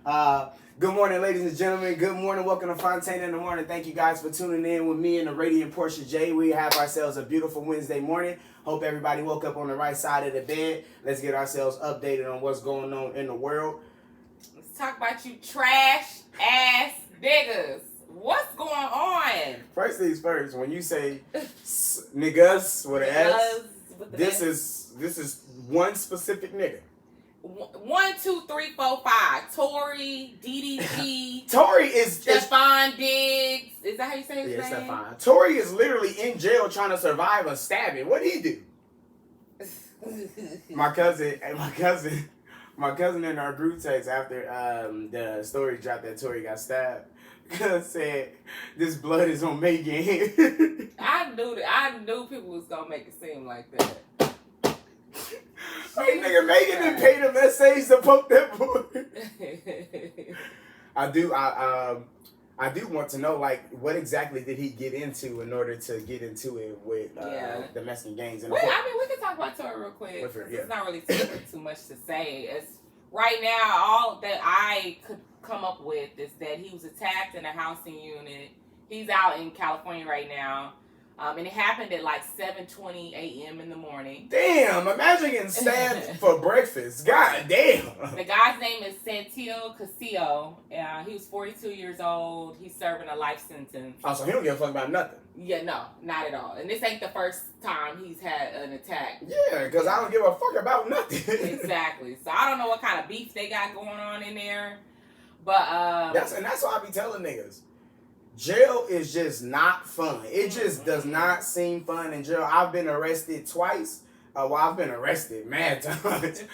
Good morning, ladies and gentlemen. Good morning. Welcome to Fontane in the morning. Thank you guys for tuning in with me and the radiant Portia J. We have ourselves a beautiful Wednesday morning. Hope everybody woke up on the right side of the bed. Let's get ourselves updated on what's going on in the world. Let's talk about you trash ass niggas. What's going on? First things first, when you say niggas with an S, this is one specific nigga. 1, 2, 3, 4, 5. Tory, DDG. Tory is Stephon Diggs. Is that how you say his name? Yeah, Stephon. Tory is literally in jail trying to survive a stabbing. What did he do? My cousin in our group text after the story dropped that Tory got stabbed said this blood is on Megan. I knew people was gonna make it seem like that. Hey, nigga, Megan didn't pay them essays to poke that boy. I do want to know, like, what exactly did he get into in order to get into it with the Mexican gangs? We can talk about Tory real quick. It's not really too much to say. It's right now, all that I could come up with is that he was attacked in a housing unit. He's out in California right now. And it happened at like 7:20 a.m. in the morning. Damn, imagine getting stabbed for breakfast. God damn. The guy's name is Santiago Casillo. He was 42 years old. He's serving a life sentence. Oh, so he don't give a fuck about nothing. Yeah, no, not at all. And this ain't the first time he's had an attack. Yeah, because I don't give a fuck about nothing. Exactly. So I don't know what kind of beef they got going on in there. But that's why I be telling niggas. Jail is just not fun. It just does not seem fun in jail. I've been arrested twice. I've been arrested mad times. How many times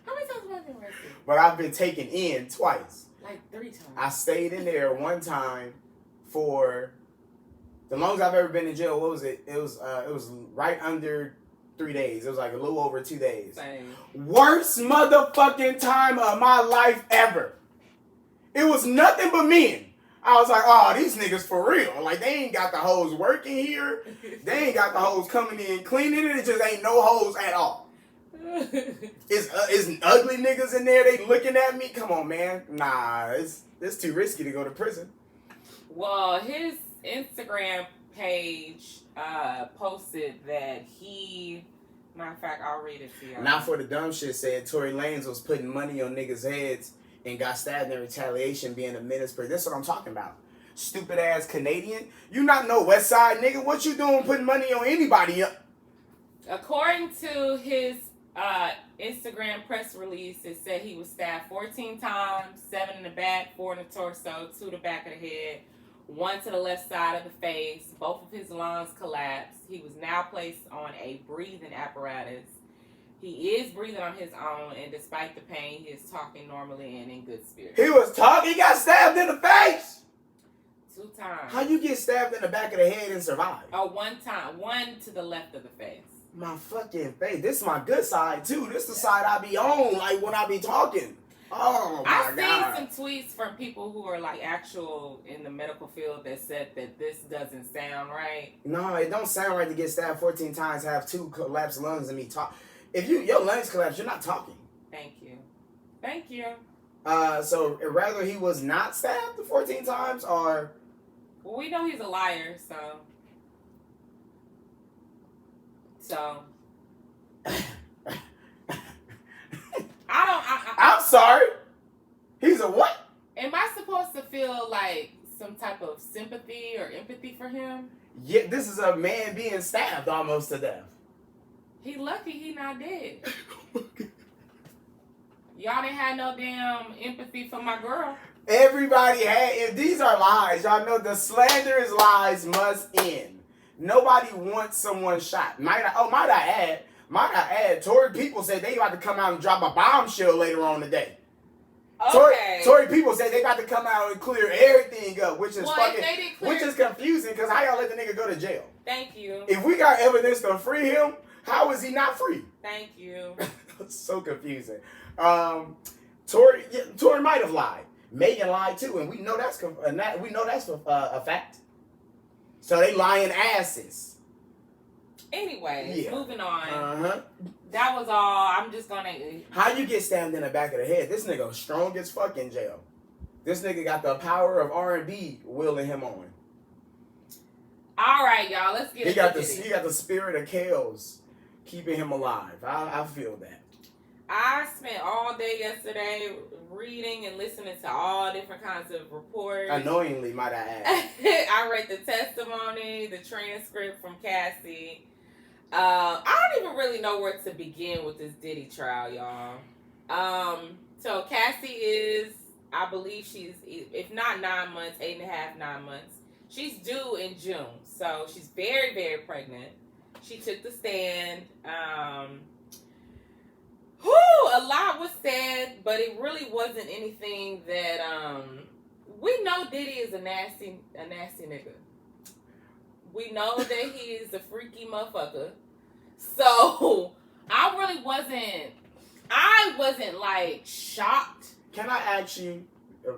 have I been arrested? But I've been taken in twice. Like 3 times. I stayed in there one time for the longest I've ever been in jail. What was it? It was right under 3 days. It was like a little over 2 days. Same. Worst motherfucking time of my life ever. It was nothing but men. I was like, oh, these niggas for real. Like, they ain't got the hoes working here. They ain't got the hoes coming in cleaning it. It just ain't no hoes at all. It's ugly niggas in there. They looking at me. Come on, man. Nah, it's too risky to go to prison. Well, his Instagram page posted that matter of fact, I'll read it to you. Not for the dumb shit said Tory Lanez was putting money on niggas' heads and got stabbed in retaliation being a minister. This is what I'm talking about. Stupid ass Canadian. You not no West Side nigga. What you doing putting money on anybody up? According to his Instagram press release, it said he was stabbed 14 times, 7 in the back, 4 in the torso, 2 to the back of the head, 1 to the left side of the face. Both of his lungs collapsed. He was now placed on a breathing apparatus. He is breathing on his own, and despite the pain, he is talking normally and in good spirits. He was talking? He got stabbed in the face? 2 times. How you get stabbed in the back of the head and survive? Oh, 1 time. 1 to the left of the face. My fucking face. This is my good side, too. This is the side I be on, like, when I be talking. Oh, my God. I've seen some tweets from people who are, like, actual in the medical field that said that this doesn't sound right. No, it don't sound right to get stabbed 14 times, have 2 collapsed lungs, and me talk. If your lungs collapse, you're not talking. Thank you. Thank you. So rather he was not stabbed 14 times, or... Well, we know he's a liar, so... I'm sorry. He's a what? Am I supposed to feel like some type of sympathy or empathy for him? Yeah, this is a man being stabbed almost to death. He lucky he not dead. Y'all didn't have no damn empathy for my girl. Everybody had. If these are lies, y'all know the slanderous lies must end. Nobody wants someone shot. Might I add, Tory people said they about to come out and drop a bombshell later on today. Okay. Tory people said they about to come out and clear everything up, which is which is confusing because how y'all let the nigga go to jail? Thank you. If we got evidence to free him, how is he not free? Thank you. It's so confusing. Tory might have lied. Megan lied too, and we know that's a fact. So they lying asses. Anyway, moving on. That was all. I'm just gonna. How you get stabbed in the back of the head? This nigga strong as fuck in jail. This nigga got the power of R&B wielding him on. All right, y'all. Let's get. He got the spirit of chaos keeping him alive. I feel that. I spent all day yesterday reading and listening to all different kinds of reports. Annoyingly, might I add. I read the testimony, the transcript from Cassie. I don't even really know where to begin with this Diddy trial, y'all. So Cassie is, I believe she's, if not 9 months, 8.5, 9 months. She's due in June, so she's very, very pregnant. She took the stand. A lot was said, but it really wasn't anything that we know Diddy is a nasty nigga. We know that he is a freaky motherfucker. So I wasn't like shocked. Can I ask you,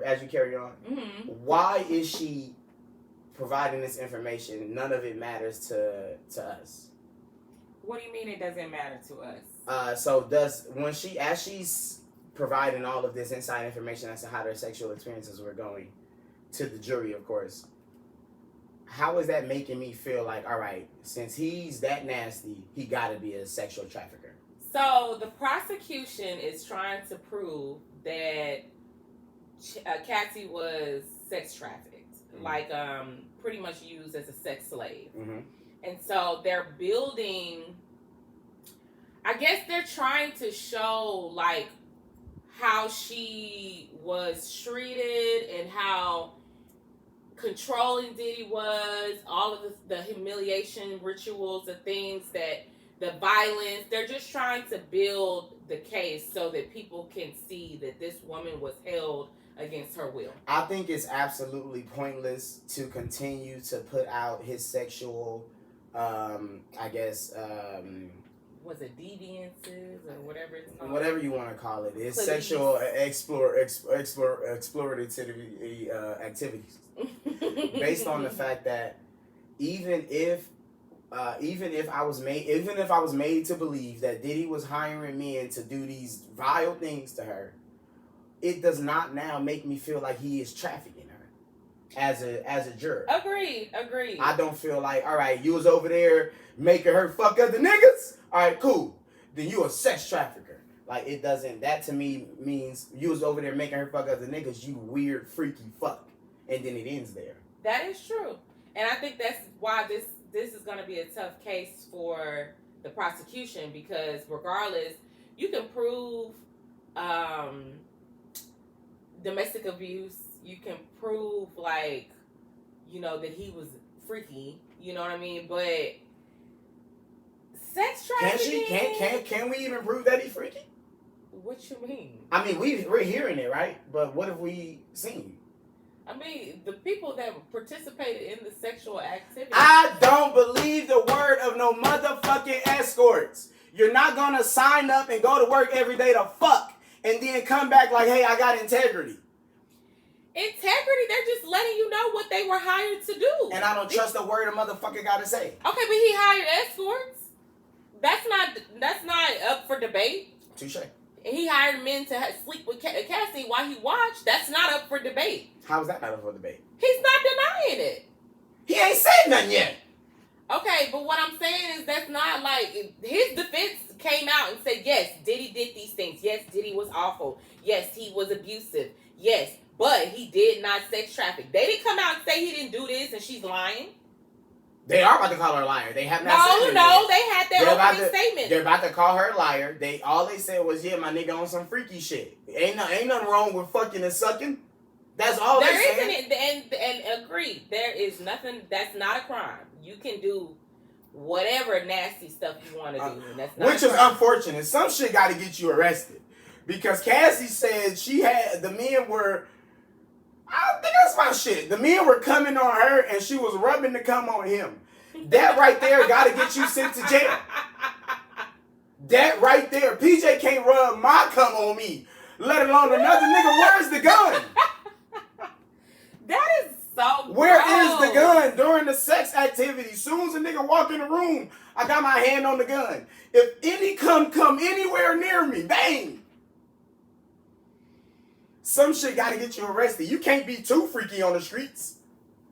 as you carry on, why is she providing this information? None of it matters to us. What do you mean it doesn't matter to us? As she's providing all of this inside information as to how their sexual experiences were going to the jury, of course, how is that making me feel like, all right, since he's that nasty, he gotta be a sexual trafficker? So the prosecution is trying to prove that Cassie was sex trafficked, like pretty much used as a sex slave. And so they're building, I guess they're trying to show like how she was treated and how controlling Diddy was, all of the humiliation rituals, the things that, the violence. They're just trying to build the case so that people can see that this woman was held against her will. I think it's absolutely pointless to continue to put out his sexual, was it deviances or whatever it's called? Whatever you want to call it. It's sexual explorative activities. Based on the fact that even if I was made to believe that Diddy was hiring men to do these vile things to her, it does not now make me feel like he is trafficking her as a juror. Agreed. I don't feel like, all right, you was over there making her fuck other niggas. All right, cool. Then you a sex trafficker. Like, it doesn't, that to me means you was over there making her fuck other niggas, you weird, freaky fuck. And then it ends there. That is true. And I think that's why this is going to be a tough case for the prosecution, because regardless, you can prove domestic abuse. You can prove, like, that he was freaky. You know what I mean? But sex trafficking. Can we even prove that he's freaky? What you mean? I mean, we're hearing it, right? But what have we seen? I mean, the people that participated in the sexual activity. I don't believe the word of no motherfucking escorts. You're not gonna sign up and go to work every day to fuck and then come back like, hey, I got integrity. Integrity, they're just letting you know what they were hired to do. And I don't trust the word a motherfucker gotta say. Okay, but he hired escorts. That's not up for debate. Touche. He hired men to sleep with Cassie while he watched. That's not up for debate. How is that not up for debate? He's not denying it. He ain't said nothing yet. Okay, but what I'm saying is that's not like, his defense came out and said, yes, Diddy did these things. Yes, Diddy was awful. Yes, he was abusive. Yes, but he did not sex traffic. They didn't come out and say he didn't do this and she's lying. They are about to call her a liar. They have not said anything. No, they had their opening statement. They're about to call her a liar. All they said was, yeah, my nigga on some freaky shit. Ain't nothing wrong with fucking and sucking. That's all they said. There isn't, and agreed, there is nothing, that's not a crime. You can do whatever nasty stuff you want to do. And that's not which is unfortunate. Some shit got to get you arrested. Because Cassie said the men were, I don't think that's my shit. The men were coming on her and she was rubbing the cum on him. That right there got to get you sent to jail. That right there. PJ can't rub my cum on me, let alone another nigga. Where's the gun? That is so Where is the gun during the sex activity? Soon as a nigga walk in the room, I got my hand on the gun. If any come anywhere near me, bang. Some shit gotta get you arrested. You can't be too freaky on the streets.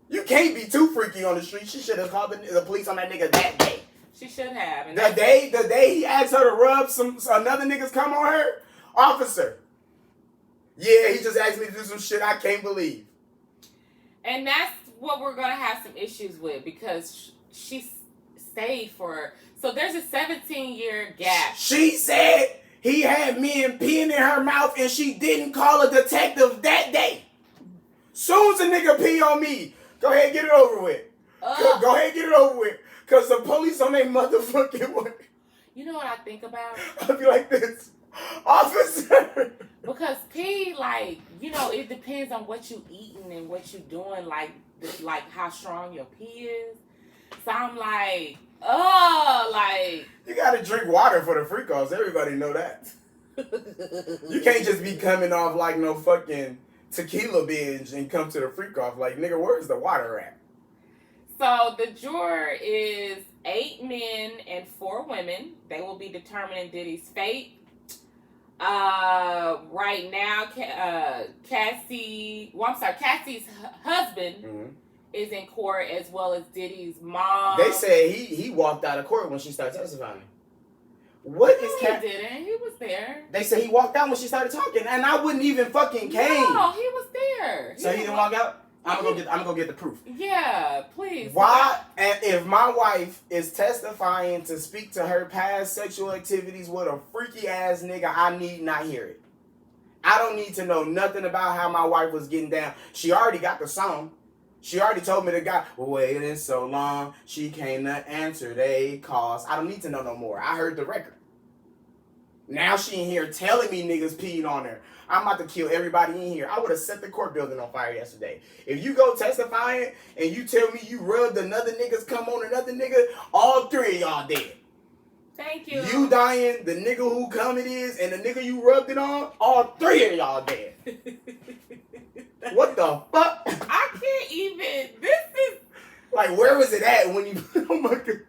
You can't be too freaky on the streets. She should have called the police on that nigga that day. She should have. And the day he asked her to rub another nigga's cum on her, officer. Yeah, he just asked me to do some shit I can't believe. And that's what we're gonna have some issues with because she stayed for. So there's a 17-year gap. She said he had men peeing in her mouth and she didn't call a detective that day. Soon as a nigga pee on me, go ahead, get it over with. Go ahead, get it over with. Because the police on their motherfucking way. You know what I think about? I'll be like this. Officer. Because pee, like, you know, it depends on what you eating and what you doing, like how strong your pee is. So I'm like, like. You gotta drink water for the freak offs. Everybody know that. You can't just be coming off like no fucking tequila binge and come to the freak off. Like, nigga, where's the water at? So the juror is 8 men and 4 women. They will be determining Diddy's fate. Right now, Cassie's husband is in court as well as Diddy's mom. They said he walked out of court when she started testifying. What is He didn't. He was there. They said he walked out when she started talking, and I wouldn't even fucking came. No, he was there. So he didn't walk out? I'm gonna go get the proof. Yeah, please. Why? And if my wife is testifying to speak to her past sexual activities with a freaky ass nigga, I need not hear it. I don't need to know nothing about how my wife was getting down. She already got the song. She already told me the guy, waiting so long, she came to answer they calls. I don't need to know no more. I heard the record. Now she in here telling me niggas peeing on her. I'm about to kill everybody in here. I would have set the court building on fire yesterday. If you go testifying and you tell me you rubbed another nigga's cum on another nigga, all 3 of y'all dead. Thank you. You dying, the nigga who cum it is, and the nigga you rubbed it on, all 3 of y'all dead. What the fuck? I can't even. This is... Like, where was it at when you... Oh my God.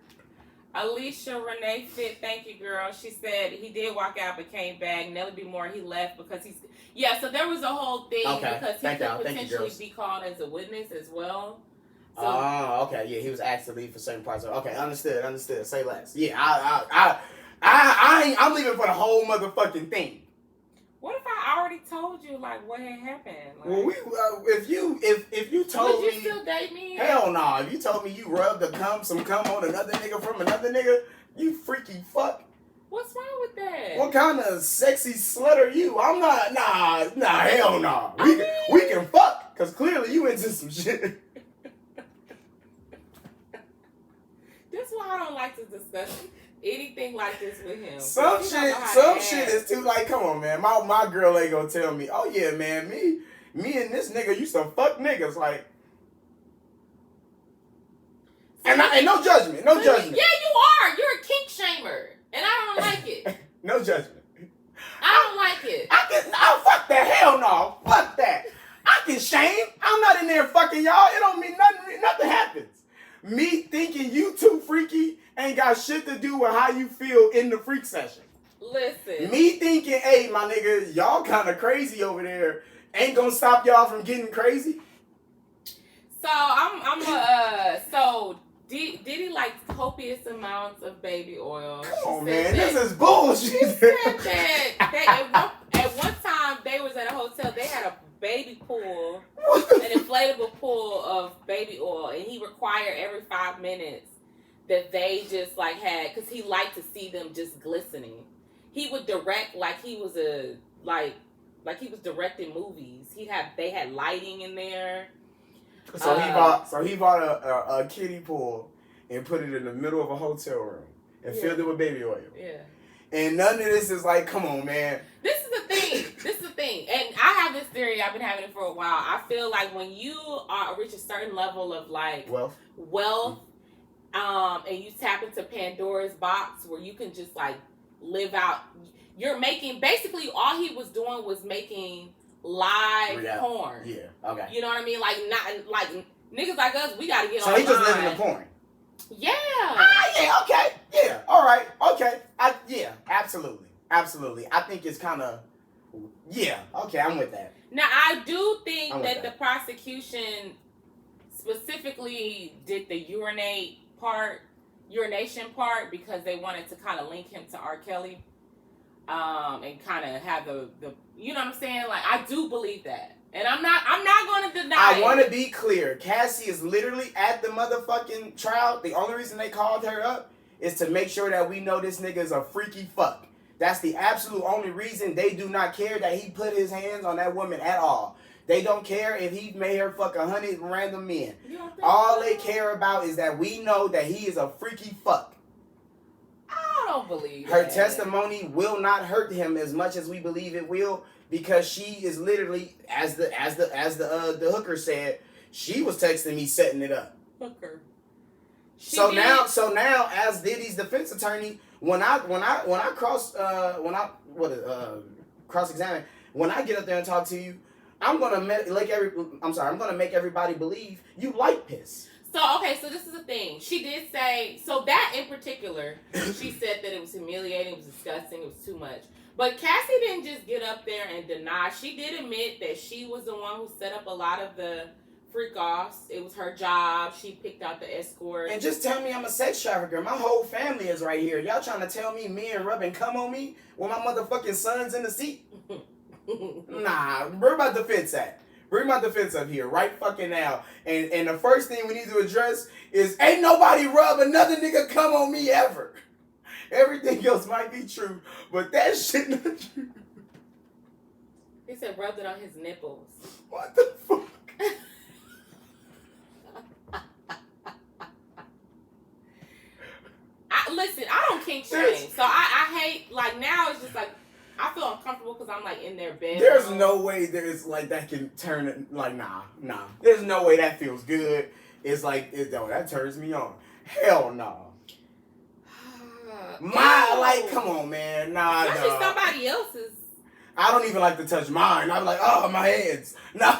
Alicia Renee Fit, thank you, girl. She said he did walk out but came back. Nelly B. Moore, he left because he's... Yeah, so there was a whole thing because he could potentially be called as a witness as well. So, okay. Yeah, he was asked to leave for certain parts of... Okay, understood. Say less. Yeah, I'm leaving for the whole motherfucking thing. What if I already told you, like, what had happened? Like, well, if you told me... Would you still date me? Hell no. If you told me you rubbed some cum on another nigga from another nigga, you freaky fuck. What's wrong with that? What kind of sexy slut are you? I'm not... Nah, hell no. We can fuck, because clearly you into some shit. That's why I don't like to discuss anything like this with him. Some shit is too, like, come on, man. My girl ain't gonna tell me, oh yeah, man, me and this nigga used to fuck niggas, like. And no judgment, no judgment. Yeah, you are. You're a kink shamer, and I don't like it. No judgment. I don't like it. Fuck that, hell no, fuck that. I can shame. I'm not in there fucking y'all. It don't mean nothing happens. Me thinking you too freaky ain't got shit to do with how you feel in the freak session. Listen. Me thinking, hey, my nigga, y'all kind of crazy over there, ain't gonna stop y'all from getting crazy. So Diddy likes copious amounts of baby oil. Come on, man, this is bullshit. She said that at one time they was at a hotel, they had a baby pool, an inflatable pool of baby oil, and he required every 5 minutes that they just like had, because he liked to see them just glistening. He would direct like he was he was directing movies. They had lighting in there. So he bought a kiddie pool and put it in the middle of a hotel room and filled it with baby oil. Yeah. And none of this is like, come on, man. This is the thing. And I have this theory, I've been having it for a while. I feel like when you reach a certain level of like wealth, and you tap into Pandora's box where you can just like live out. You're making, basically all he was doing was making live porn. Yeah. Okay. You know what I mean? Like not like Niggas like us, we gotta get so online. he just living the porn. Yeah. Yeah, okay. Yeah, all right. Okay. Yeah, absolutely. Absolutely. I think it's kind of, yeah, okay, I'm with that. Now, I do think that the prosecution specifically did the urination part because they wanted to kind of link him to R. Kelly and kind of have the you know what I'm saying? Like, I do believe that. And I'm not going to deny I want to be clear. Cassie is literally at the motherfucking trial. The only reason they called her up is to make sure that we know this nigga is a freaky fuck. That's the absolute only reason. They do not care that he put his hands on that woman at all. They don't care if he made her fuck 100 random men. All they care about is that we know that he is a freaky fuck. I don't believe her testimony will not hurt him as much as we believe it will, because she is literally, as the hooker said, she was texting me setting it up. Hooker. So now, as Diddy's defense attorney, when I cross examine, when I get up there and talk to you, I'm gonna make everybody believe you like piss. So, okay, so this is the thing. She did say, so that in particular, she said that it was humiliating, it was disgusting, it was too much. But Cassie didn't just get up there and deny. She did admit that she was the one who set up a lot of the freak-offs. It was her job. She picked out the escort. And just tell me I'm a sex trafficker. My whole family is right here. Y'all trying to tell me men rubbing cum on me when my motherfucking son's in the seat? Nah, bring my defense at. Bring my defense up here right fucking now. And the first thing we need to address is ain't nobody rub another nigga come on me ever. Everything else might be true, but that shit not true. He said rubbed it on his nipples. What the fuck? Listen, I don't kink shame. So I hate, like, now it's just like, I feel uncomfortable because I'm like in their bed. There's no way there's like that can turn it, like, nah. There's no way that feels good. It's like, that turns me on. Hell no. Come on, man. Nah, especially somebody else's. I don't even like to touch mine. I'm like, oh, my hands. No.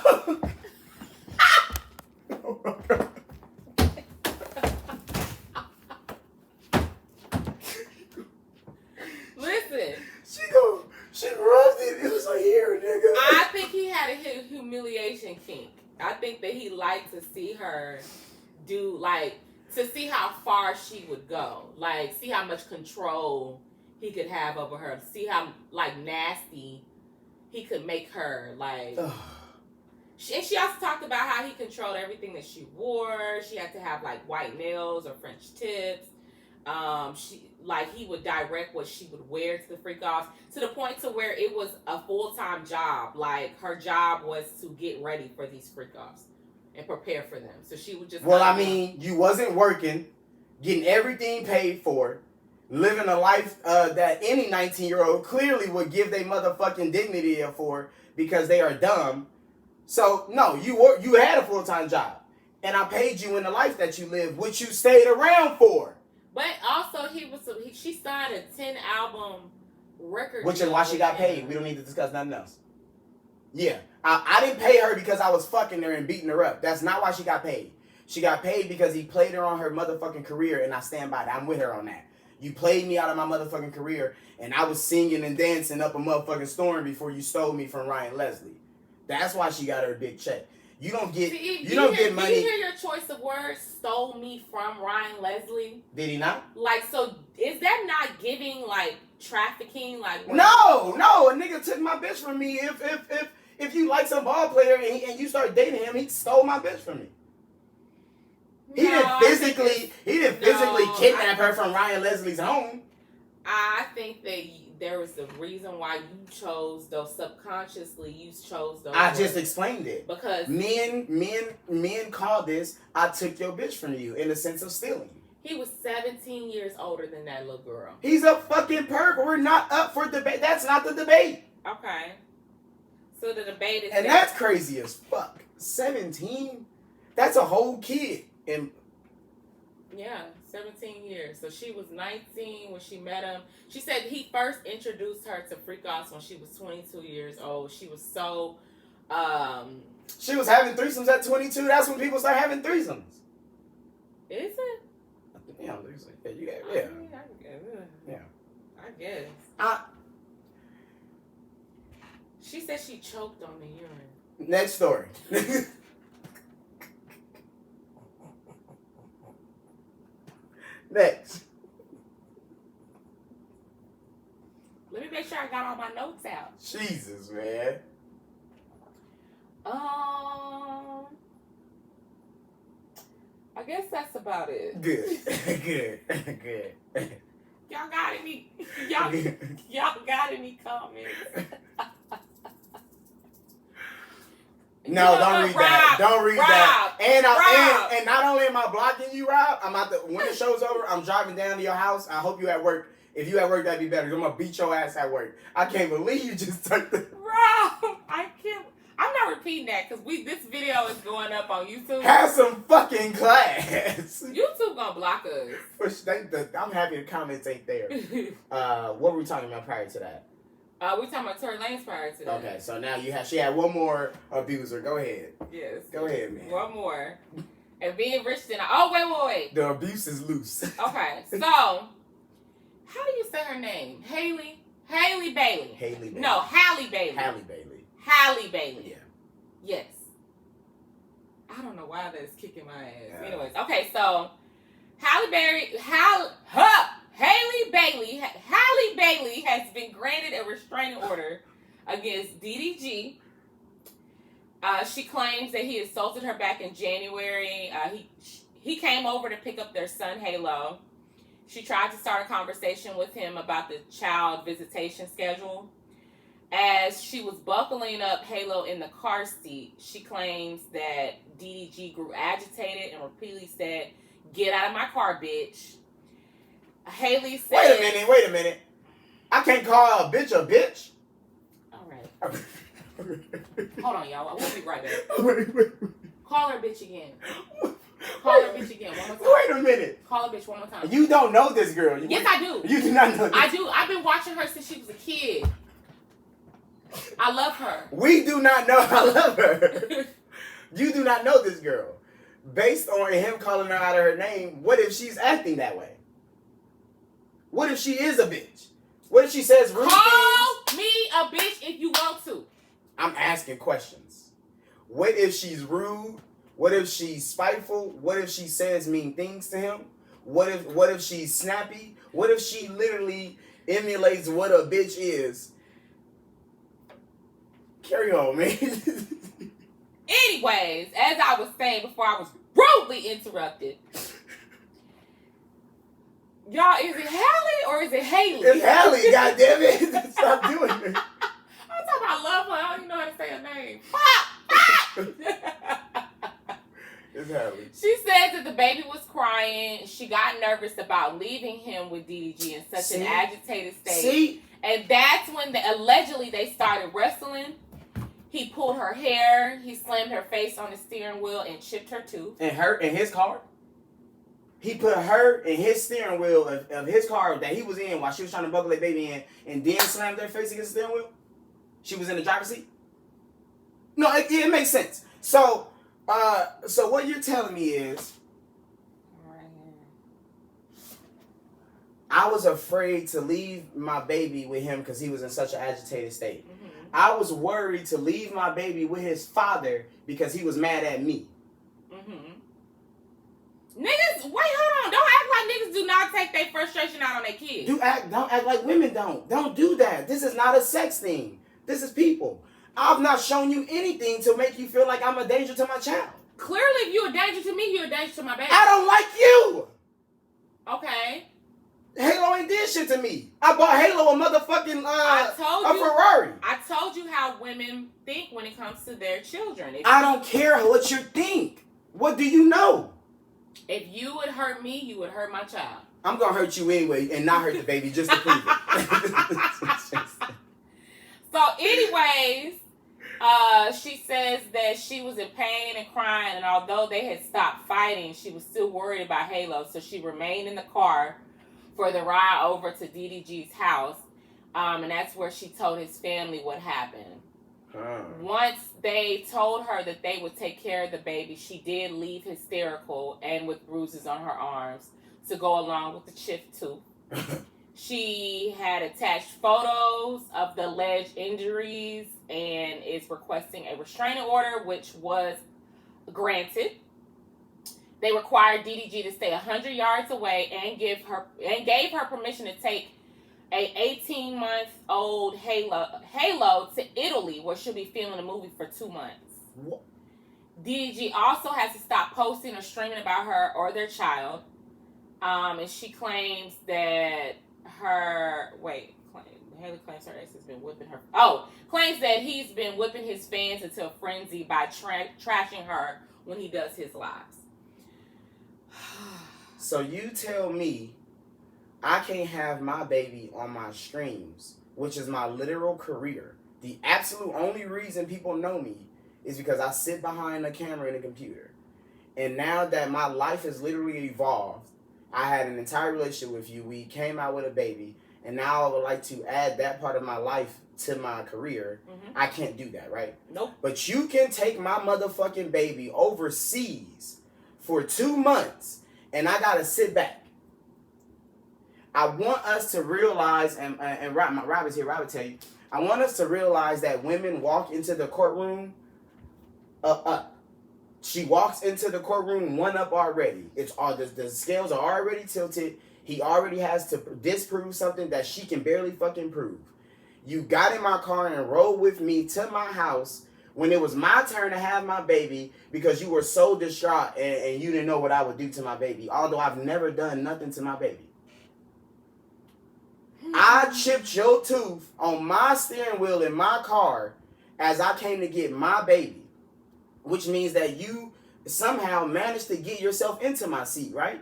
Listen. She rubbed it. It was like, here, nigga. I think he had a humiliation kink. I think that he liked to see her do, like, to see how far she would go. Like, see how much control he could have over her. See how, like, nasty he could make her. Like, and she also talked about how he controlled everything that she wore. She had to have, like, white nails or French tips. He would direct what she would wear to the freak-offs, to the point to where it was a full-time job. Like, her job was to get ready for these freak-offs and prepare for them. So she would just... Well, I mean, you wasn't working, getting everything paid for, living a life that any 19-year-old clearly would give their motherfucking dignity for because they are dumb. So, no, you had a full-time job. And I paid you in the life that you lived, which you stayed around for. But also, she signed a 10-album record. Which is why she got paid. We don't need to discuss nothing else. Yeah. I didn't pay her because I was fucking her and beating her up. That's not why she got paid. She got paid because he played her on her motherfucking career, and I stand by that. I'm with her on that. You played me out of my motherfucking career, and I was singing and dancing up a motherfucking storm before you stole me from Ryan Leslie. That's why she got her big check. You don't get money. Did you hear your choice of words? Stole me from Ryan Leslie. Did he not? Like, so is that not giving, like, trafficking? Like, no, a nigga took my bitch from me. If you like some ball player and you start dating him, he stole my bitch from me. He didn't physically kidnap her from Ryan Leslie's home. I think that there was a reason why you chose those subconsciously. You chose those. I just explained it because men call this "I took your bitch from you" in the sense of stealing. He was 17 years older than that little girl. He's a fucking perv. We're not up for debate. That's not the debate. Okay. So the debate is, and that's crazy as fuck. 17. That's a whole kid. And yeah, 17 years. So she was 19 when she met him. She said he first introduced her to freak-offs when she was 22 years old. She was so She was having threesomes at 22. That's when people start having threesomes. Is it? Yeah, you got, I guess. She said she choked on the urine. Next story. Next. Let me make sure I got all my notes out. Jesus, man. I guess that's about it. Good. Good. Y'all got any? Y'all got any comments? No, don't read that. Don't read that. And not only am I blocking you, Rob, I'm out when the show's over, I'm driving down to your house. I hope you at work. If you at work, that'd be better. 'Cause I'm gonna beat your ass at work. I can't believe you just took the Rob, I can't. I'm not repeating that because this video is going up on YouTube. Have some fucking class. YouTube gonna block us. I'm happy the comments ain't there. What were we talking about prior to that? We're talking about Tory Lanez prior to that. Okay, so now she had one more abuser. Go ahead. Yes. Go ahead, man. One more. And being rich than wait. The abuse is loose. Okay, so how do you say her name? Halle Bailey. No, Halle Bailey. Halle Bailey. Yeah. Yes. I don't know why that's kicking my ass. Yeah. Anyways, okay, so Halle Bailey has been granted a restraining order against DDG. She claims that he assaulted her back in January. He came over to pick up their son, Halo. She tried to start a conversation with him about the child visitation schedule. As she was buckling up Halo in the car seat, she claims that DDG grew agitated and repeatedly said, "Get out of my car, bitch." Halle said... Wait a minute. I can't call a bitch a bitch? All right. Hold on, y'all. We'll be right back. Wait. Call her bitch again. Call her bitch again one more time. Wait a minute. Call her bitch one more time. You don't know this girl. Yes, I do. You do not know this. I do. I've been watching her since she was a kid. I love her. We do not know I love her. You do not know this girl. Based on him calling her out of her name, what if she's acting that way? What if she is a bitch? What if she says rude things? Call me a bitch if you want to. I'm asking questions. What if she's rude? What if she's spiteful? What if she says mean things to him? What if she's snappy? What if she literally emulates what a bitch is? Carry on, man. Anyways, as I was saying before I was rudely interrupted. Y'all, is it Halle or is it Halle? It's Halle, goddammit. Stop doing it. I'm talking about love her. I don't even know how to say her name. It's Halle. She says that the baby was crying. She got nervous about leaving him with DDG in such an agitated state. See? And that's when allegedly they started wrestling. He pulled her hair. He slammed her face on the steering wheel and chipped her tooth. In his car? He put her in his steering wheel of his car that he was in while she was trying to buckle that baby in and then slammed her face against the steering wheel? She was in the driver's seat? No, it makes sense. So what you're telling me is I was afraid to leave my baby with him because he was in such an agitated state. Mm-hmm. I was worried to leave my baby with his father because he was mad at me. Mm-hmm. Niggas, wait, hold on. Don't act like niggas do not take their frustration out on their kids. Don't act like women don't. Don't do that. This is not a sex thing. This is people. I've not shown you anything to make you feel like I'm a danger to my child. Clearly, if you're a danger to me, you're a danger to my baby. I don't like you. Okay. Halo ain't did shit to me. I bought Halo a motherfucking Ferrari. I told you how women think when it comes to their children. I don't care what you think. What do you know? If you would hurt me, you would hurt my child. I'm gonna hurt you anyway and not hurt the baby just to prove it. So anyways, she says that she was in pain and crying, and although they had stopped fighting, she was still worried about Halo, so she remained in the car for the ride over to DDG's house, and that's where she told his family what happened. Once they told her that they would take care of the baby, she did leave hysterical and with bruises on her arms to go along with the chipped tooth. She had attached photos of the alleged injuries and is requesting a restraining order, which was granted. They required DDG to stay 100 yards away and gave her permission to take a 18-month-old Halle to Italy, where she'll be filming a movie for 2 months. What? DDG also has to stop posting or streaming about her or their child. And she claims that Halle claims her ex has been whipping her. Claims that he's been whipping his fans into a frenzy by trashing her when he does his lives. So you tell me I can't have my baby on my streams, which is my literal career. The absolute only reason people know me is because I sit behind a camera and a computer. And now that my life has literally evolved, I had an entire relationship with you. We came out with a baby. And now I would like to add that part of my life to my career. Mm-hmm. I can't do that, right? Nope. But you can take my motherfucking baby overseas for 2 months, and I gotta sit back. I want us to realize, and Rob's here, Rob will tell you, I want us to realize that women walk into the courtroom up. She walks into the courtroom one up already. It's all the scales are already tilted. He already has to disprove something that she can barely fucking prove. You got in my car and rode with me to my house when it was my turn to have my baby because you were so distraught and you didn't know what I would do to my baby, although I've never done nothing to my baby. I chipped your tooth on my steering wheel in my car as I came to get my baby, which means that you somehow managed to get yourself into my seat, right?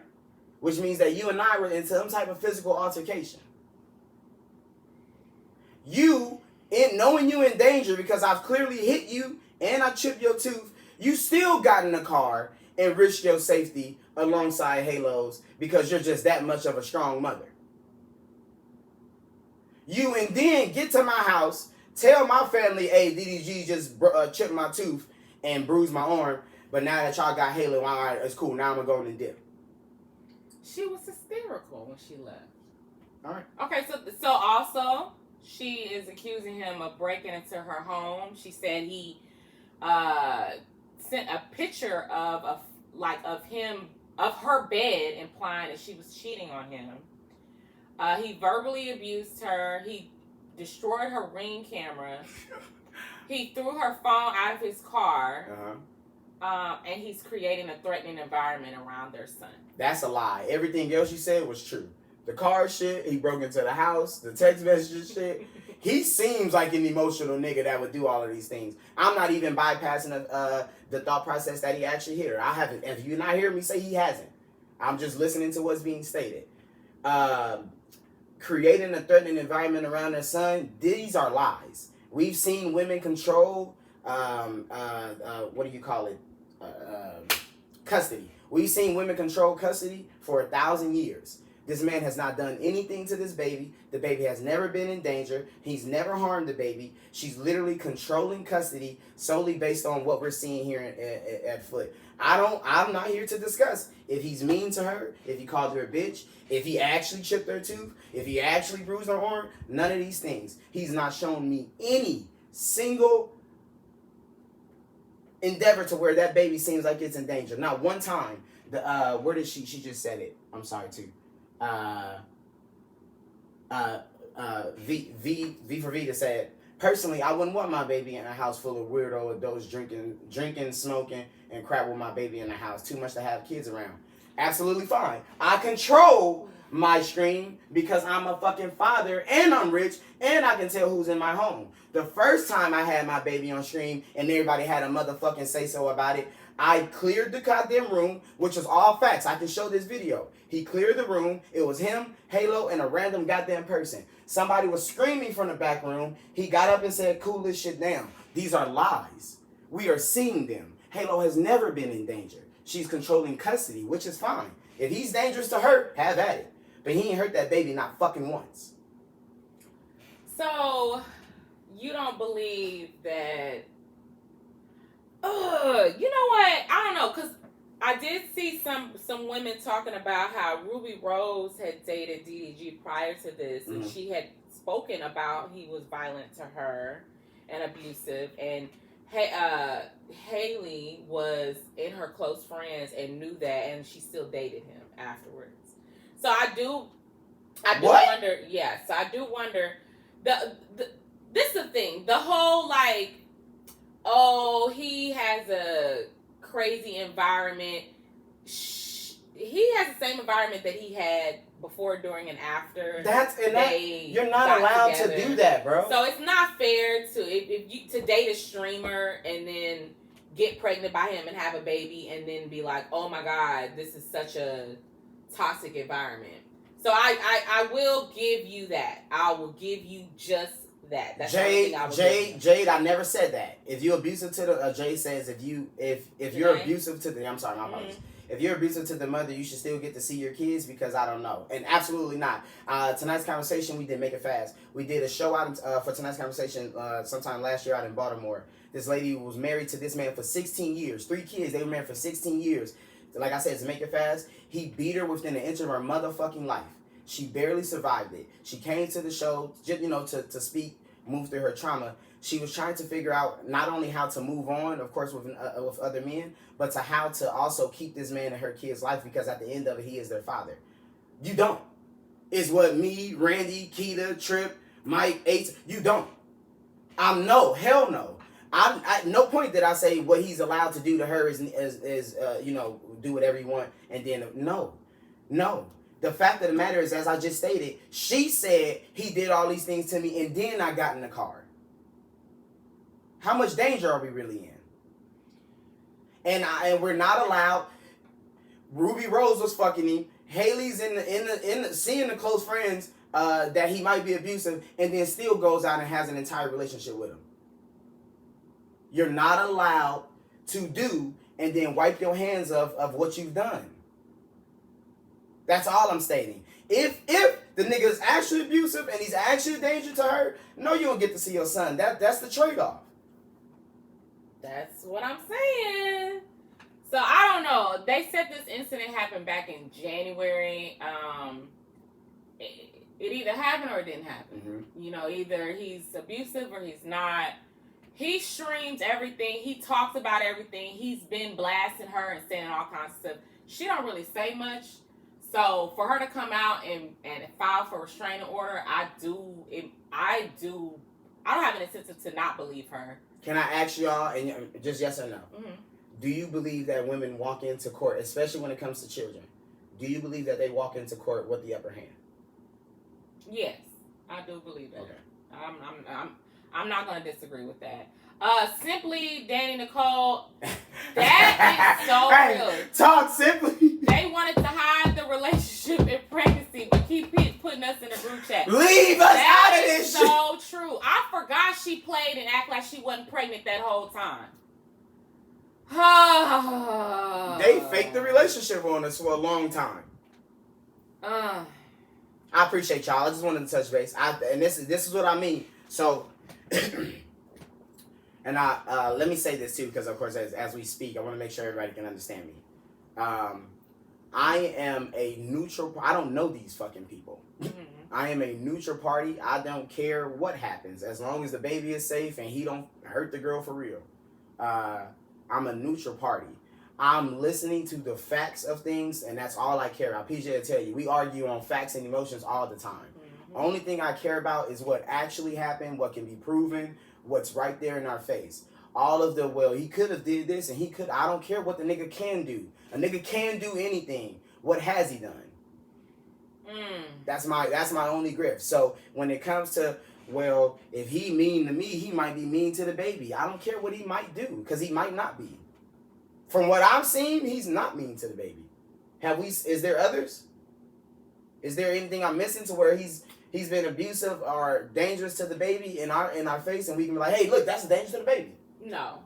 Which means that you and I were in some type of physical altercation. You, knowing you in danger because I've clearly hit you and I chipped your tooth, you still got in the car and risked your safety alongside Halos because you're just that much of a strong mother. You and then get to my house, tell my family, hey, DDG just chipped my tooth and bruised my arm, but now that y'all got Halle, all right, it's cool. Now I'm going to go and dip. She was hysterical when she left. All right. Okay, so also, she is accusing him of breaking into her home. She said he sent a picture of her bed, implying that she was cheating on him. He verbally abused her. He destroyed her Ring camera. He threw her phone out of his car. And he's creating a threatening environment around their son. That's a lie. Everything else you said was true. The car shit, he broke into the house, the text messages shit. He seems like an emotional nigga that would do all of these things. I'm not even bypassing the thought process that he actually hit her. I haven't. If you not hear me say he hasn't, I'm just listening to what's being stated. Creating a threatening environment around their son, these are lies. We've seen women control, what do you call it? Custody. We've seen women control custody for 1,000 years. This man has not done anything to this baby. The baby has never been in danger. He's never harmed the baby. She's literally controlling custody solely based on what we're seeing here at Foot. I'm not here to discuss if he's mean to her, if he called her a bitch, if he actually chipped her tooth, if he actually bruised her arm. None of these things. He's not shown me any single endeavor to where that baby seems like it's in danger. Not one time. Where did she just said it. I'm sorry too. V for Vita said, personally, I wouldn't want my baby in a house full of weirdo adults drinking, smoking, and crap with my baby in the house. Too much to have kids around. Absolutely fine. I control my stream because I'm a fucking father and I'm rich and I can tell who's in my home. The first time I had my baby on stream and everybody had a motherfucking say so about it, I cleared the goddamn room, which was all facts. I can show this video. He cleared the room. It was him, Halo, and a random goddamn person. Somebody was screaming from the back room. He got up and said, cool this shit down. These are lies. We are seeing them. Halo has never been in danger. She's controlling custody, which is fine. If he's dangerous to her, have at it. But he ain't hurt that baby not fucking once. So, you don't believe that. You know what? I don't know, because I did see some women talking about how Ruby Rose had dated DDG prior to this, and she had spoken about he was violent to her and abusive, and Halle was in her close friends and knew that, and she still dated him afterwards. So I do wonder. Yeah, so I do wonder. This is the thing. The whole like, oh, he has a crazy environment. He has the same environment that he had before, during, and after. You're not allowed to do that, bro. So it's not fair to date a streamer and then get pregnant by him and have a baby and then be like, oh my God, this is such a toxic environment. So I will give you that. I will give you just that. That's Jade, I never said that. If you're abusive to the Jade says if you're abusive to the my apologies. If you're abusive to the mother, you should still get to see your kids, because I don't know. And absolutely not. Tonight's conversation, we did Make It Fast. We did a show out for tonight's conversation sometime last year out in Baltimore. This lady was married to this man for 16 years. 3 kids. They were married for 16 years. Like I said, to Make It Fast, he beat her within an inch of her motherfucking life. She barely survived it. She came to the show, to speak, move through her trauma. She was trying to figure out not only how to move on, of course, with other men, but to how to also keep this man in her kid's life, because at the end of it, he is their father. You don't. It's what me, Randy, Keita, Trip, Mike, Ace, you don't. Hell no. I no point did I say what he's allowed to do to her is do whatever you want, and then no. The fact of the matter is, as I just stated, she said he did all these things to me, and then I got in the car. How much danger are we really in? And we're not allowed. Ruby Rose was fucking him. Haley's in the seeing the close friends that he might be abusive, and then still goes out and has an entire relationship with him. You're not allowed to do and then wipe your hands of what you've done. That's all I'm stating. If the nigga is actually abusive and he's actually a danger to her, no, you don't get to see your son. That's the trade-off. That's what I'm saying. So I don't know. They said this incident happened back in January. It either happened or it didn't happen. Mm-hmm. Either he's abusive or he's not. He streams everything. He talks about everything. He's been blasting her and saying all kinds of stuff. She don't really say much. So for her to come out and file for a restraining order, I don't have an incentive to not believe her. Can I ask y'all, and just yes or no? Mm-hmm. Do you believe that women walk into court, especially when it comes to children? Do you believe that they walk into court with the upper hand? Yes, I do believe that. Okay. I'm not going to disagree with that. Simply Danny Nicole, that is so real. Talk simply. They wanted to hide the relationship in pregnancy, but keep putting us in a group chat. Leave us out of this shit. So true. I forgot she played and acted like she wasn't pregnant that whole time. They faked the relationship on us for a long time. I appreciate y'all. I just wanted to touch base. And this is what I mean. So, and let me say this too, because of course, as we speak, I want to make sure everybody can understand me. I am a neutral. I don't know these fucking people. Mm-hmm. I am a neutral party. I don't care what happens, as long as the baby is safe and he don't hurt the girl for real. I'm a neutral party. I'm listening to the facts of things, and that's all I care about. PJ will tell you, we argue on facts and emotions all the time. Mm-hmm. Only thing I care about is what actually happened, what can be proven, what's right there in our face. All of he could have did this, and I don't care what the nigga can do. A nigga can do anything. What has he done? That's my only grift. So when it comes to, well, if he mean to me, he might be mean to the baby. I don't care what he might do, because he might not be. From what I've seen, he's not mean to the baby. Is there others? Is there anything I'm missing to where he's been abusive or dangerous to the baby in our face, and we can be like, hey, look, that's a danger to the baby? No,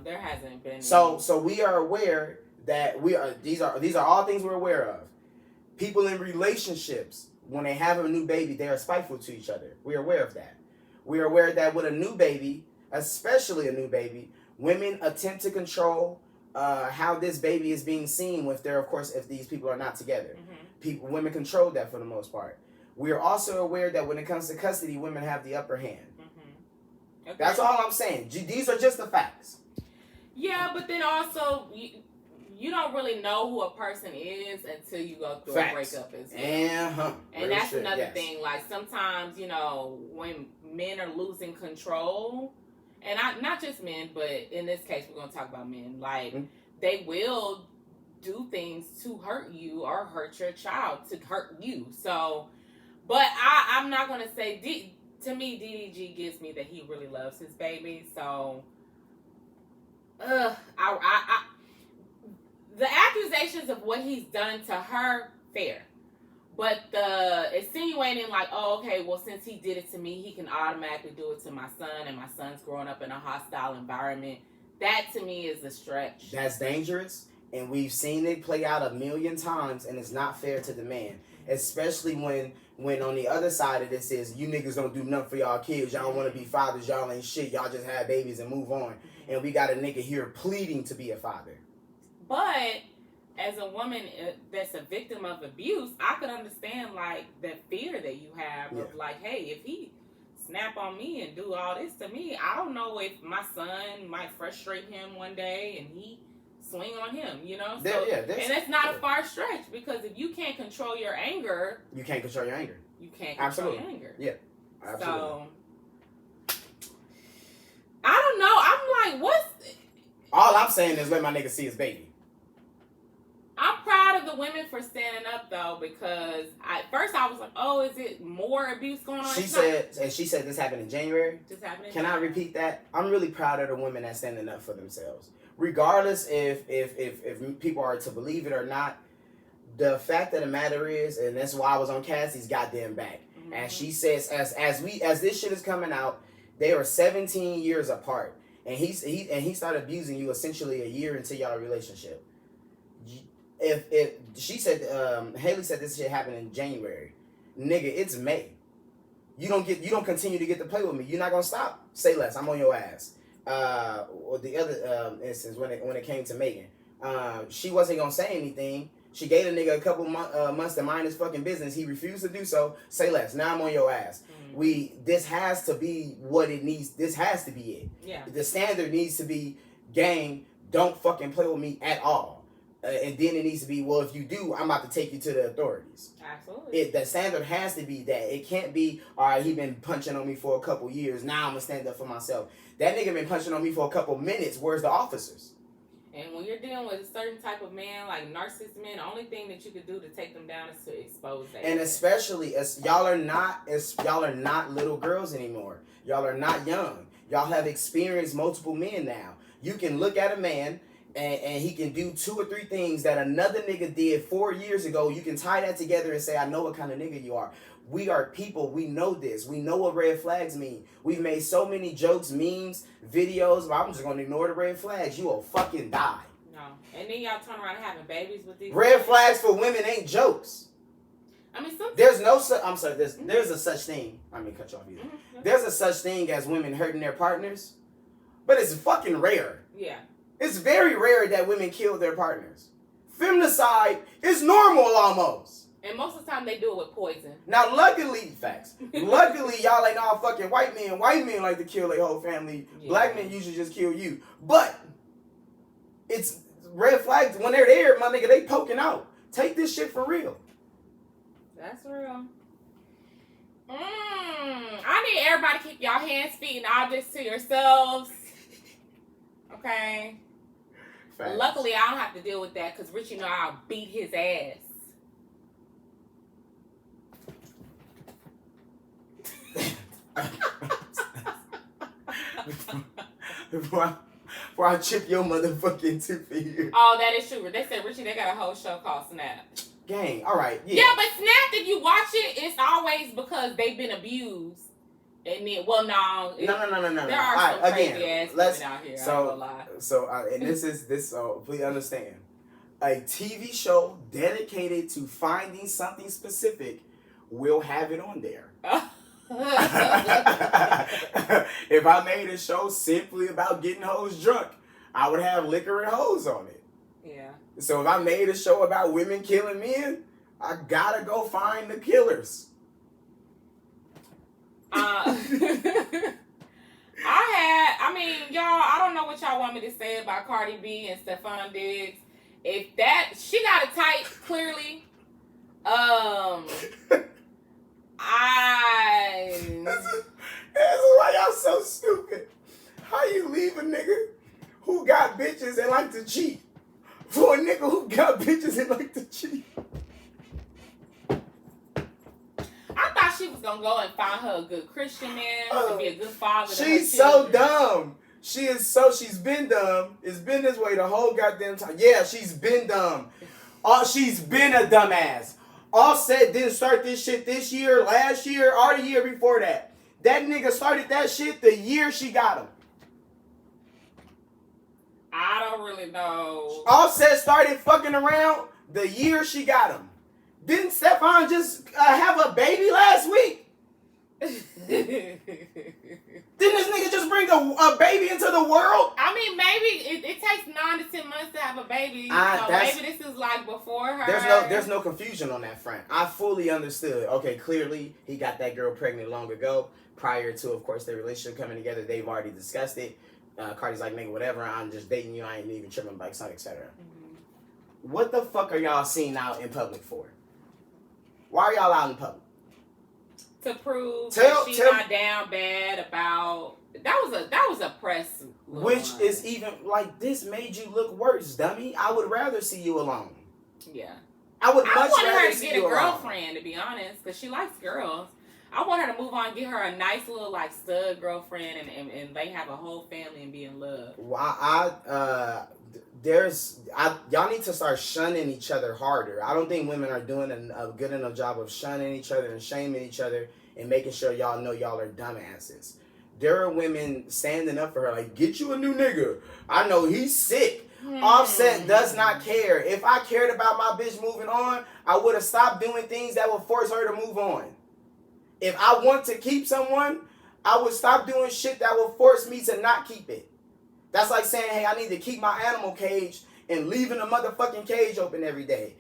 there hasn't been. So we are aware that these are all things we're aware of. People in relationships, when they have a new baby, they are spiteful to each other. We're aware of that. We are aware that with a new baby, especially a new baby, women attempt to control how this baby is being seen if these people are not together. Women control that for the most part. We are also aware that when it comes to custody, women have the upper hand. Okay. That's all I'm saying. These are just the facts. Yeah, but then also, you don't really know who a person is until you go through a breakup as well. And that's another thing. Like, sometimes, when men are losing control, and not just men, but in this case, we're going to talk about men. Like, they will do things to hurt you or hurt your child, to hurt you. So, but I'm not going to say... To me, DDG gives me that he really loves his baby. So, the accusations of what he's done to her, fair. But the insinuating like, oh, okay, well, since he did it to me, he can automatically do it to my son, and my son's growing up in a hostile environment. That, to me, is a stretch. That's dangerous, and we've seen it play out 1,000,000 times, and it's not fair to the man. Especially when on the other side of this is, you niggas don't do nothing for y'all kids. Y'all don't want to be fathers. Y'all ain't shit. Y'all just have babies and move on. And we got a nigga here pleading to be a father. But as a woman that's a victim of abuse, I could understand, like, the fear that you have of, like, hey, if he snap on me and do all this to me, I don't know if my son might frustrate him one day and he swing on him, So, and it's not a far stretch, because if you can't control your anger, you can't control your anger. You can't control your anger. Yeah, absolutely. So, I don't know. I'm like, what's... All I'm saying is let my nigga see his baby. I'm proud of the women for standing up, though, because at first I was like, oh, is it more abuse going on? She said this happened in January. This happened in Can January. I repeat that? I'm really proud of the women that's standing up for themselves. Regardless if people are to believe it or not, the fact of the matter is, and that's why I was on Cassie's goddamn back. As she says, as this shit is coming out, they are 17 years apart, and he started abusing you essentially a year into y'all relationship. If she said, Halle said this shit happened in January, nigga, it's May. You don't continue to get to play with me. You're not gonna stop. Say less. I'm on your ass. Or the other instance when it came to Megan, she wasn't gonna say anything. She gave a nigga a couple months to mind his fucking business. He refused to do so. Say less. Now I'm on your ass. This has to be what it needs. This has to be it. Yeah. The standard needs to be, gang, don't fucking play with me at all. And then it needs to be, well, if you do, I'm about to take you to the authorities. Absolutely. The standard has to be that. It can't be, all right, he been punching on me for a couple years. Now I'm going to stand up for myself. That nigga been punching on me for a couple minutes. Where's the officers? And when you're dealing with a certain type of man, like narcissist men, the only thing that you could do to take them down is to expose them. And especially as y'all are not little girls anymore. Y'all are not young. Y'all have experienced multiple men now. You can look at a man and he can do 2 or 3 things that another nigga did 4 years ago. You can tie that together and say, I know what kind of nigga you are. We are people. We know this. We know what red flags mean. We've made so many jokes, memes, videos. I'm just going to ignore the red flags. You will fucking die. No. And then y'all turn around having babies with these red flags for women ain't jokes. I mean, sometimes... There's no I'm sorry. There's a such thing. I mean, cut you off either. There's a such thing as women hurting their partners, but it's fucking rare. Yeah. It's very rare that women kill their partners. Feminicide is normal almost. And most of the time they do it with poison. Now, luckily, luckily, y'all ain't all fucking white men. White men like to kill their whole family. Yeah. Black men usually just kill you. But it's red flags. When they're there, my nigga, they poking out. Take this shit for real. That's real. I need everybody to keep y'all hands, feet, and objects to yourselves. Okay? Facts. Luckily, I don't have to deal with that because Richie know I'll beat his ass. Before I chip your motherfucking tooth in here. Oh, that is true. They said, Richie, they got a whole show called Snap. Gang, alright. Yeah, but Snap, if you watch it, it's always because they've been abused. And then, well, no. There are some crazy ass women out here. And so please understand. A TV show dedicated to finding something specific will have it on there. If I made a show simply about getting hoes drunk, I would have liquor and hoes on it. Yeah. So if I made a show about women killing men, I gotta go find the killers. I don't know what y'all want me to say about Cardi B and Stephon Diggs. If that, she got it tight, clearly. That's why y'all so stupid. How you leave a nigga who got bitches and like to cheat for a nigga who got bitches and like to cheat? I thought she was gonna go and find her a good Christian man to be a good father. She's so dumb. She's been dumb. It's been this way the whole goddamn time. Yeah, she's been dumb. She's been a dumbass. Offset didn't start this shit this year, last year, or the year before that. That nigga started that shit the year she got him. I don't really know. Offset started fucking around the year she got him. Didn't Stephon just have a baby last week? Didn't this nigga just bring a baby into the world? I mean, maybe it takes 9 to 10 months to have a baby. So maybe this is like before her. There's no confusion on that front. I fully understood. Okay, clearly he got that girl pregnant long ago. Prior to, of course, their relationship coming together, they've already discussed it. Cardi's like, nigga, whatever. I'm just dating you. I ain't even tripping bikes, etc. Mm-hmm. What the fuck are y'all seen out in public for? Why are y'all out in public? To prove that she's not down bad about that was a press which line. Is even like this made you look worse, dummy. I would rather see you alone. Yeah, I would much want rather her to see get you a girlfriend alone. To be honest, because she likes girls. I want her to move on and get her a nice little like stud girlfriend and they have a whole family and be in love. Well, y'all need to start shunning each other harder. I don't think women are doing a good enough job of shunning each other and shaming each other and making sure y'all know y'all are dumbasses. There are women standing up for her like, get you a new nigga. I know he's sick. Offset does not care. If I cared about my bitch moving on, I would have stopped doing things that would force her to move on. If I want to keep someone, I would stop doing shit that would force me to not keep it. That's like saying, hey, I need to keep my animal cage and leaving the motherfucking cage open every day.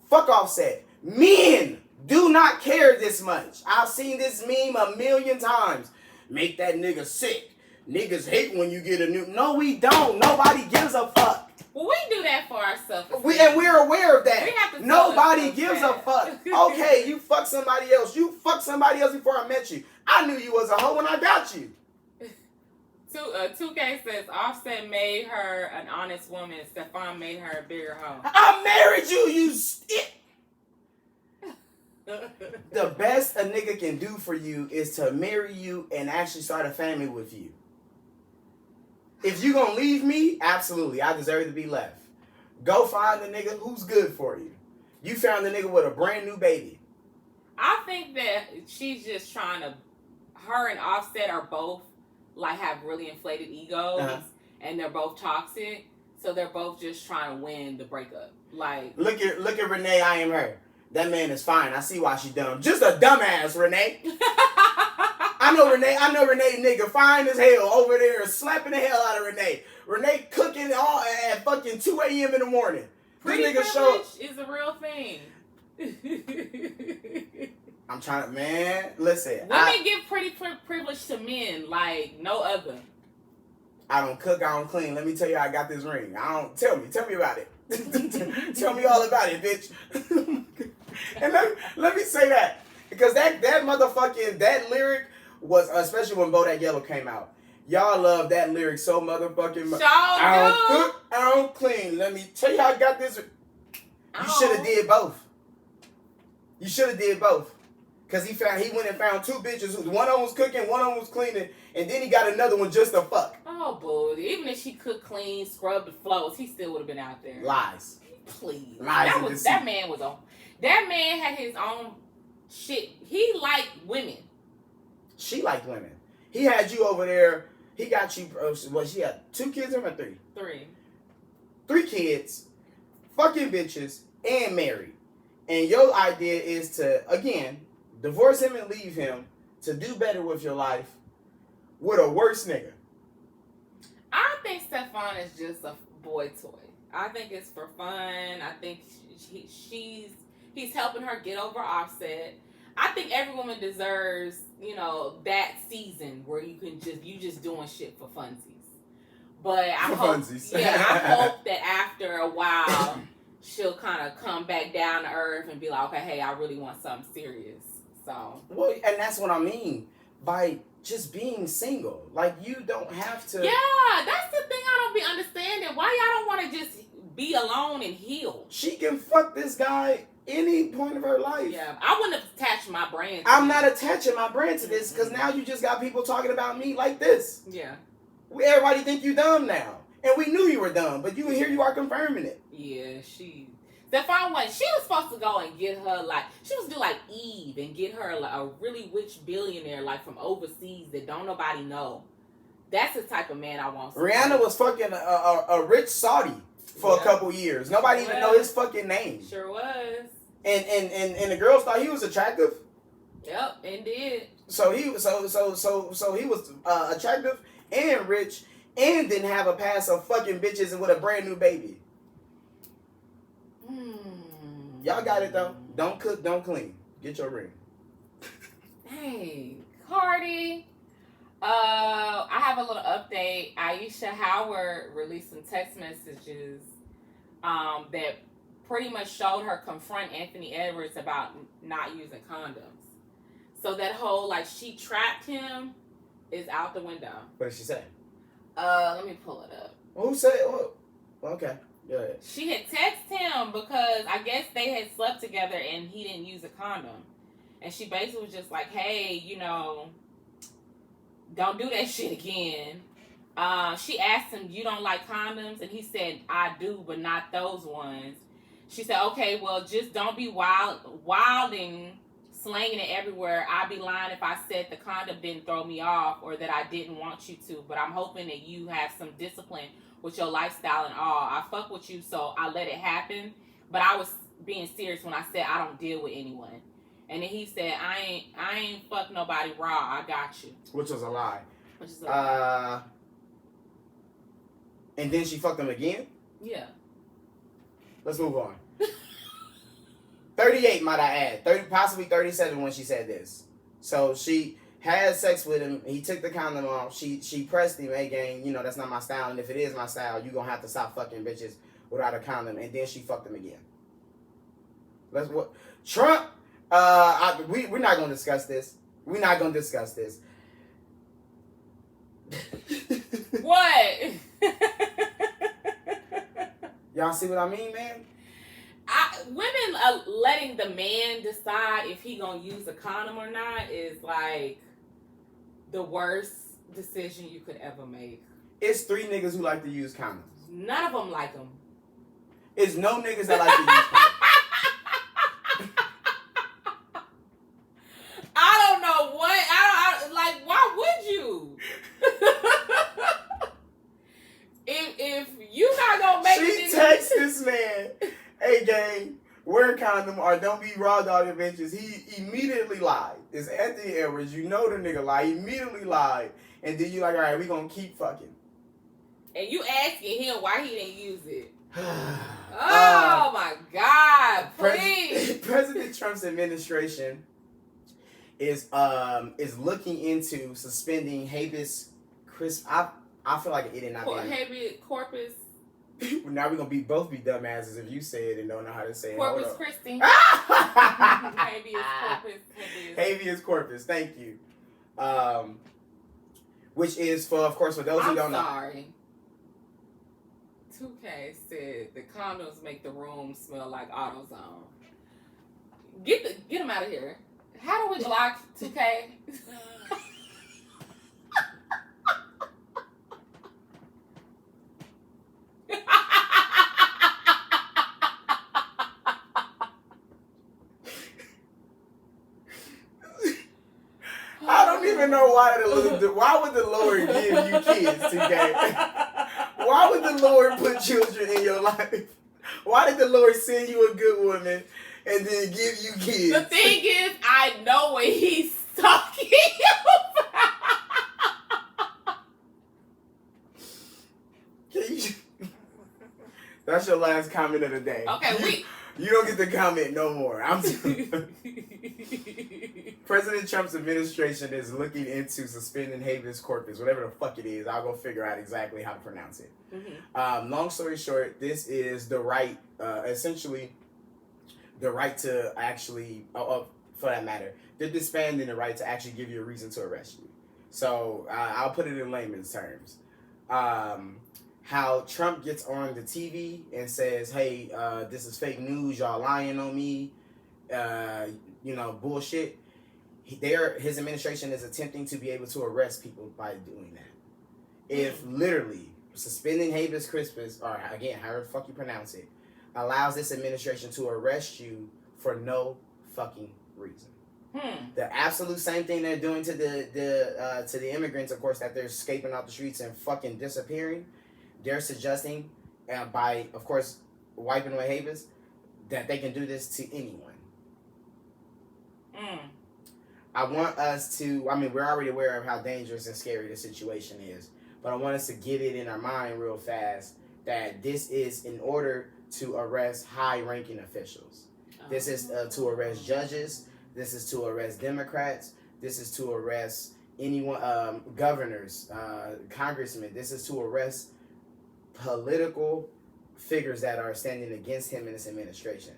Fuck Offset. Men do not care this much. I've seen this meme a million times. Make that nigga sick. Niggas hate when you get a new... No, we don't. Nobody gives a fuck. Well, we do that for ourselves. And we're aware of that. We have to Nobody gives a fuck. Okay, you fuck somebody else. You fucked somebody else before I met you. I knew you was a hoe when I got you. 2K says Offset made her an honest woman. Stephon made her a bigger hoe. I married you, you stick. The best a nigga can do for you is to marry you and actually start a family with you. If you gonna leave me, absolutely, I deserve to be left. Go find the nigga who's good for you. You found the nigga with a brand new baby. I think that she's just trying to... Her and Offset are both, like, have really inflated egos. And they're both toxic. So they're both just trying to win the breakup. Like... Look at Renee, I am her. That man is fine. I see why she dumb. Just a dumbass, Renee. I know Renee nigga fine as hell over there slapping the hell out of Renee. Renee cooking all at fucking 2 a.m. in the morning. Pretty this nigga show is a real thing. I'm trying to, man, listen. Women give pretty privilege to men like no other. I don't cook, I don't clean. Let me tell you I got this ring. Tell me about it. Tell me all about it, bitch. And let me say that. Because that motherfucking, that lyric was, especially when Bodak Yellow came out. Y'all love that lyric so motherfucking much. I don't cook, I don't clean. Let me tell you how I got this. You should have did both. You should have did both. Because he went and found two bitches. One of them was cooking, one of them was cleaning. And then he got another one just to fuck. Oh, boy. Even if she cooked clean, scrubbed the floors, he still would have been out there. Lies. Please. Lies. That man had his own shit. He liked women. She liked women. He had you over there. He got you. She had 2 kids or 3? 3. 3 kids, fucking bitches, and married. And your idea is to, again, divorce him and leave him to do better with your life with a worse nigga? I think Stephon is just a boy toy. I think it's for fun. I think he's helping her get over Offset. I think every woman deserves, that season where you just doing shit for funsies. But I hope that after a while she'll kind of come back down to earth and be like, okay, hey, I really want something serious. So. Well, and that's what I mean by just being single. Like, you don't have to. Yeah, that's the thing I don't be understanding. Why y'all don't want to just be alone and heal? She can fuck this guy any point of her life. Yeah, I wouldn't have attached my brand to I'm not attaching my brand to this because now you just got people talking about me like this. Yeah. Everybody think you dumb now. And we knew you were dumb, but here you are confirming it. Yeah, Stephon she was supposed to go and get her, she was do like Eve and get her a really rich billionaire, from overseas that don't nobody know. That's the type of man I want. Rihanna was fucking a rich Saudi for a couple years. Nobody even know his fucking name. Sure was. And the girls thought he was attractive. Yep, indeed. So he was attractive and rich and didn't have a past of fucking bitches and with a brand new baby. Y'all got it though. Don't cook, don't clean. Get your ring. Hey, Cardi. I have a little update. Aisha Howard released some text messages that pretty much showed her confront Anthony Edwards about not using condoms. So that whole she trapped him is out the window. What did she say? Let me pull it up. Who said? Oh, okay. Go ahead. She had texted him because I guess they had slept together and he didn't use a condom. And she basically was just like, hey, don't do that shit again. She asked him, you don't like condoms? And he said, I do, but not those ones. She said, okay, well, just don't be wilding, slanging it everywhere. I'd be lying if I said the condom didn't throw me off or that I didn't want you to. But I'm hoping that you have some discipline with your lifestyle and all. I fuck with you, so I let it happen. But I was being serious when I said I don't deal with anyone. And then he said, I ain't fuck nobody raw. I got you. Which was a lie. Which is a lie. And then she fucked him again? Yeah. Let's move on. 38, might I add. Possibly 37 when she said this. So she had sex with him. He took the condom off. She pressed him, hey, gang, that's not my style. And if it is my style, you're going to have to stop fucking bitches without a condom. And then she fucked him again. Trump, we're not going to discuss this. We're not going to discuss this. What? Y'all see what I mean, man? Women letting the man decide if he gonna use a condom or not is the worst decision you could ever make. It's 3 niggas who like to use condoms. None of them like them. It's no niggas that like to use condoms. I don't know what. Why would you? if you not gonna make it. She texts this man, hey gang, wear a condom or don't be raw dog adventures. He immediately lied. It's Anthony Edwards. You know the nigga lied. He immediately lied. And then you all right, we gonna keep fucking. And you asking him why he didn't use it. Oh my God, please. President Trump's administration is looking into suspending habeas corpus. I feel like it did not be habeas corpus. Now we're gonna both be dumbasses if you say it and don't know how to say it. Corpus Christi. Habeas corpus. Habeas corpus. Thank you. Which is for those who don't know. I'm sorry. 2K said the condoms make the room smell like AutoZone. Get him out of here. How do we block 2K? I don't even know why would the Lord give you kids, 2K? Why would the Lord put children in your life? Why did the Lord send you a good woman and then give you kids. The thing is, I know what he's talking about. That's your last comment of the day. Okay, you don't get to comment no more. President Trump's administration is looking into suspending habeas corpus, whatever the fuck it is. I'll go figure out exactly how to pronounce it. Mm-hmm. Long story short, this is the right, essentially, the right to actually, for that matter, they're disbanding the right to actually give you a reason to arrest you. So I'll put it in layman's terms. How Trump gets on the TV and says, hey, this is fake news, y'all lying on me, bullshit. His administration is attempting to be able to arrest people by doing that. If literally suspending habeas corpus, or again, however the fuck you pronounce it, allows this administration to arrest you for no fucking reason. The absolute same thing they're doing to the immigrants, of course, that they're escaping off the streets and fucking disappearing. They're suggesting, by, of course, wiping away habeas, that they can do this to anyone. I want us to, we're already aware of how dangerous and scary the situation is, but I want us to get it in our mind real fast that this is in order to arrest high-ranking officials. This is to arrest judges. This is to arrest Democrats. This is to arrest anyone, governors, congressmen. This is to arrest political figures that are standing against him and his administration.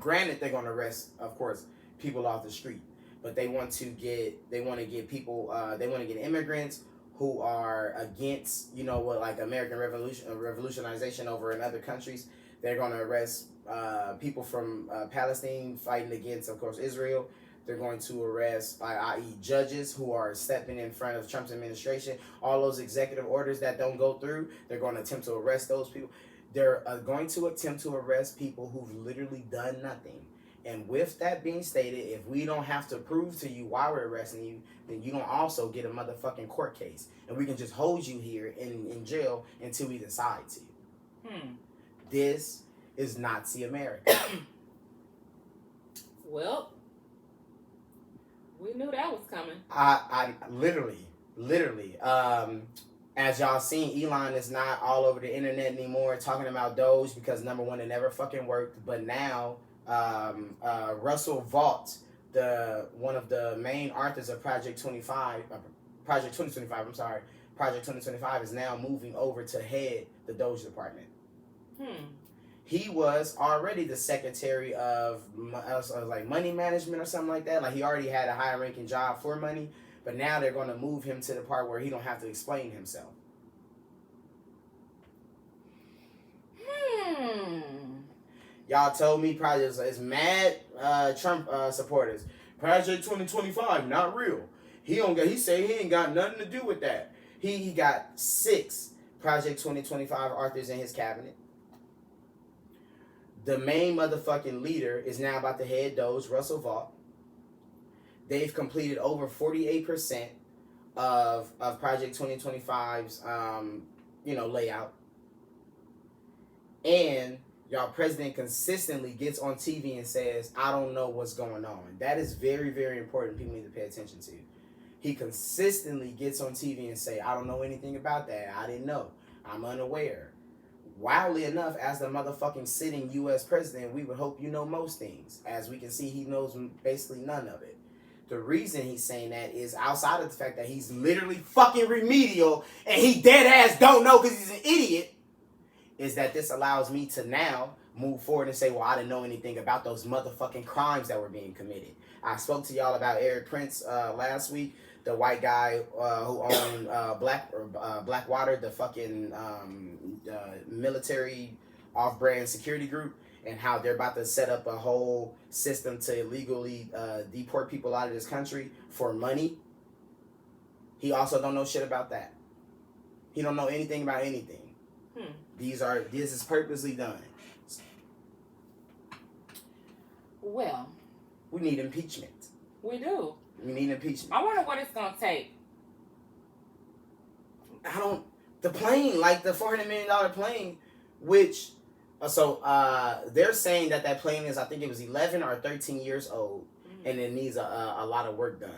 Granted, they're going to arrest, of course, people off the street, but they want to get immigrants who are against, like American revolutionization over in other countries. They're going to arrest people from Palestine fighting against, of course, Israel. They're going to arrest, i.e. judges who are stepping in front of Trump's administration. All those executive orders that don't go through, they're going to attempt to arrest those people. They're going to attempt to arrest people who've literally done nothing. And with that being stated, if we don't have to prove to you why we're arresting you, then you don't also get a motherfucking court case. And we can just hold you here in jail until we decide to. This is Nazi America. Well, we knew that was coming. I literally, as y'all seen, Elon is not all over the internet anymore talking about Doge because, number one, it never fucking worked. But now, Russell Vought, one of the main authors of Project 2025 is now moving over to head the Doge department. He was already the secretary of money management or something like that. Like, he already had a high ranking job for money, but now they're going to move him to the part where he don't have to explain himself. Y'all told me probably it's mad Trump supporters. Project 2025, not real. He said he ain't got nothing to do with that. He got 6 Project 2025 authors in his cabinet. The main motherfucking leader is now about to head Doge, Russell Vought. They've completed over 48% of Project 2025's layout. And y'all president consistently gets on TV and says, I don't know what's going on. That is very, very important. People need to pay attention to. He consistently gets on TV and say, I don't know anything about that. I didn't know. I'm unaware. Wildly enough, as the motherfucking sitting U.S. president, we would hope you know most things. As we can see, he knows basically none of it. The reason he's saying that is outside of the fact that he's literally fucking remedial and he dead ass don't know because he's an idiot, is that this allows me to now move forward and say, well, I didn't know anything about those motherfucking crimes that were being committed. I spoke to y'all about Eric Prince last week, the white guy who owned Blackwater, the fucking military off-brand security group, and how they're about to set up a whole system to illegally deport people out of this country for money. He also don't know shit about that. He don't know anything about anything. This is purposely done. Well, we need impeachment. We do. We need impeachment. I wonder what it's gonna take. The plane, like the $400 million plane, which They're saying that plane is, I think it was 11 or 13 years old, and it needs a lot of work done.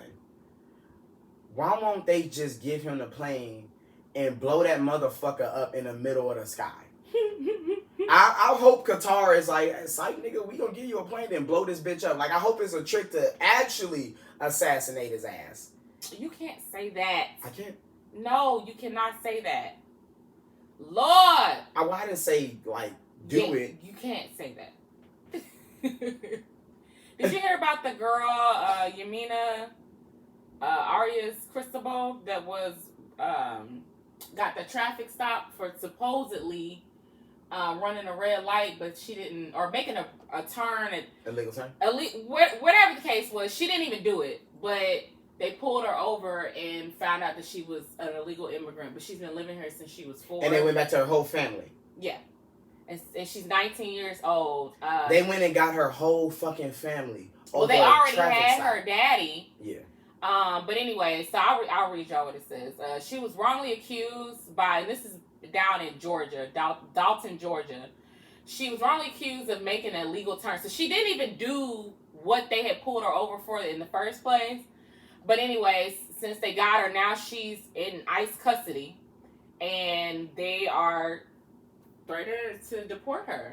Why won't they just give him the plane and blow that motherfucker up in the middle of the sky? I hope Qatar is like, psych nigga, we gonna give you a plane and blow this bitch up. Like, I hope it's a trick to actually assassinate his ass. You can't say that. I can't. No, you cannot say that. Lord. I didn't say, like, do it. You can't say that. Did you hear about the girl, Yamina Arias Cristobal, that was got the traffic stop for supposedly running a red light, but she didn't, or making a turn at illegal turn. Whatever the case was, she didn't even do it, but they pulled her over and found out that she was an illegal immigrant, but she's been living here since she was 4. And they went back to her whole family. Yeah. And she's 19 years old. They went and got her whole fucking family. Well, they already had her daddy. Yeah. But anyway, so I'll read y'all what it says. She was wrongly accused by, and this is down in Georgia, Dalton, Georgia. She was wrongly accused of making an illegal turn. So she didn't even do what they had pulled her over for in the first place. But anyways, since they got her, now she's in ICE custody. And they are threatened to deport her.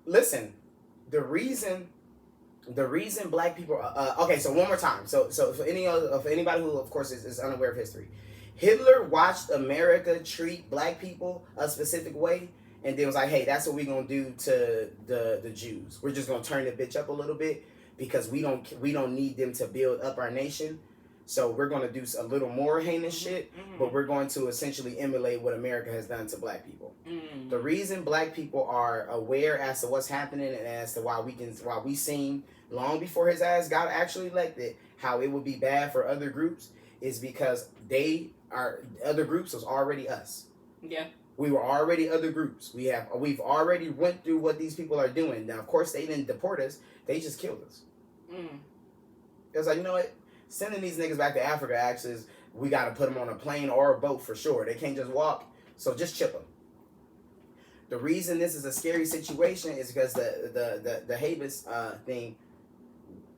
Listen, the reason black people okay, so one more time. So for anybody who of course is unaware of history, Hitler watched America treat black people a specific way and then was like, hey, that's what we're gonna do to the Jews. We're just gonna turn the bitch up a little bit because we don't need them to build up our nation. So we're going to do a little more heinous shit, but we're going to essentially emulate what America has done to black people. The reason black people are aware as to what's happening and as to why we seen long before his ass got actually elected how it would be bad for other groups is because other groups was already us. Yeah. We were already other groups. We've already went through what these people are doing. Now, of course, they didn't deport us. They just killed us. It was like, you know what? Sending these niggas back to Africa actually is, we got to put them on a plane or a boat for sure. They can't just walk. So just chip them. The reason this is a scary situation is because the habeas thing,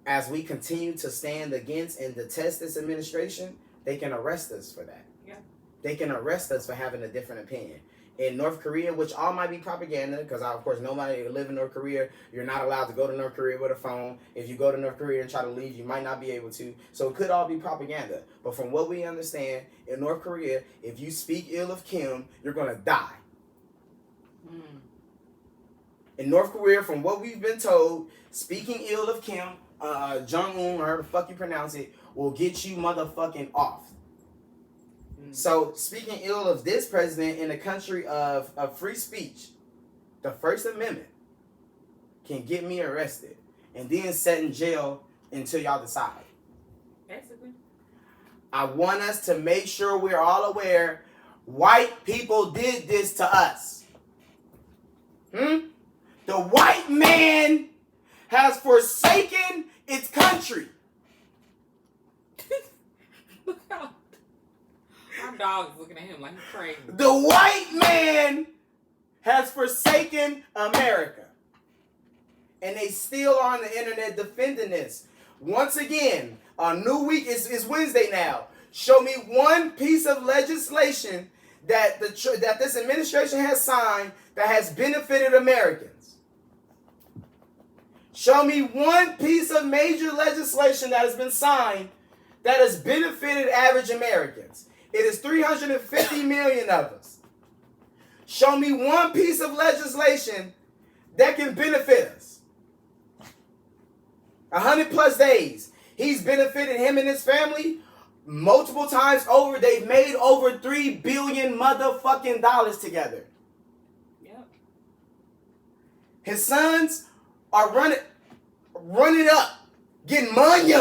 as we continue to stand against and detest this administration, they can arrest us for that. Yeah. They can arrest us for having a different opinion. In North Korea, which all might be propaganda, because of course nobody live in North Korea. You're not allowed to go to North Korea with a phone. If you go to North Korea and try to leave, you might not be able to. So it could all be propaganda. But from what we understand, in North Korea, if you speak ill of Kim, you're going to die. In North Korea, from what we've been told, speaking ill of Kim, Jong-un, or however the fuck you pronounce it, will get you motherfucking off. So, speaking ill of this president in a country of free speech, the First Amendment can get me arrested and then set in jail until y'all decide. Basically. I want us to make sure we're all aware white people did this to us. The white man has forsaken its country. Look out. My dog's looking at him like he's crazy. The white man has forsaken America. And they still are on the internet defending this. Once again, a new week is Wednesday now. Show me one piece of legislation that that this administration has signed that has benefited Americans. Show me one piece of major legislation that has been signed that has benefited average Americans. It is 350 million of us. Show me one piece of legislation that can benefit us. 100+ days. He's benefited him and his family multiple times over. They've made over $3 billion motherfucking dollars together. Yep. His sons are running up, getting money.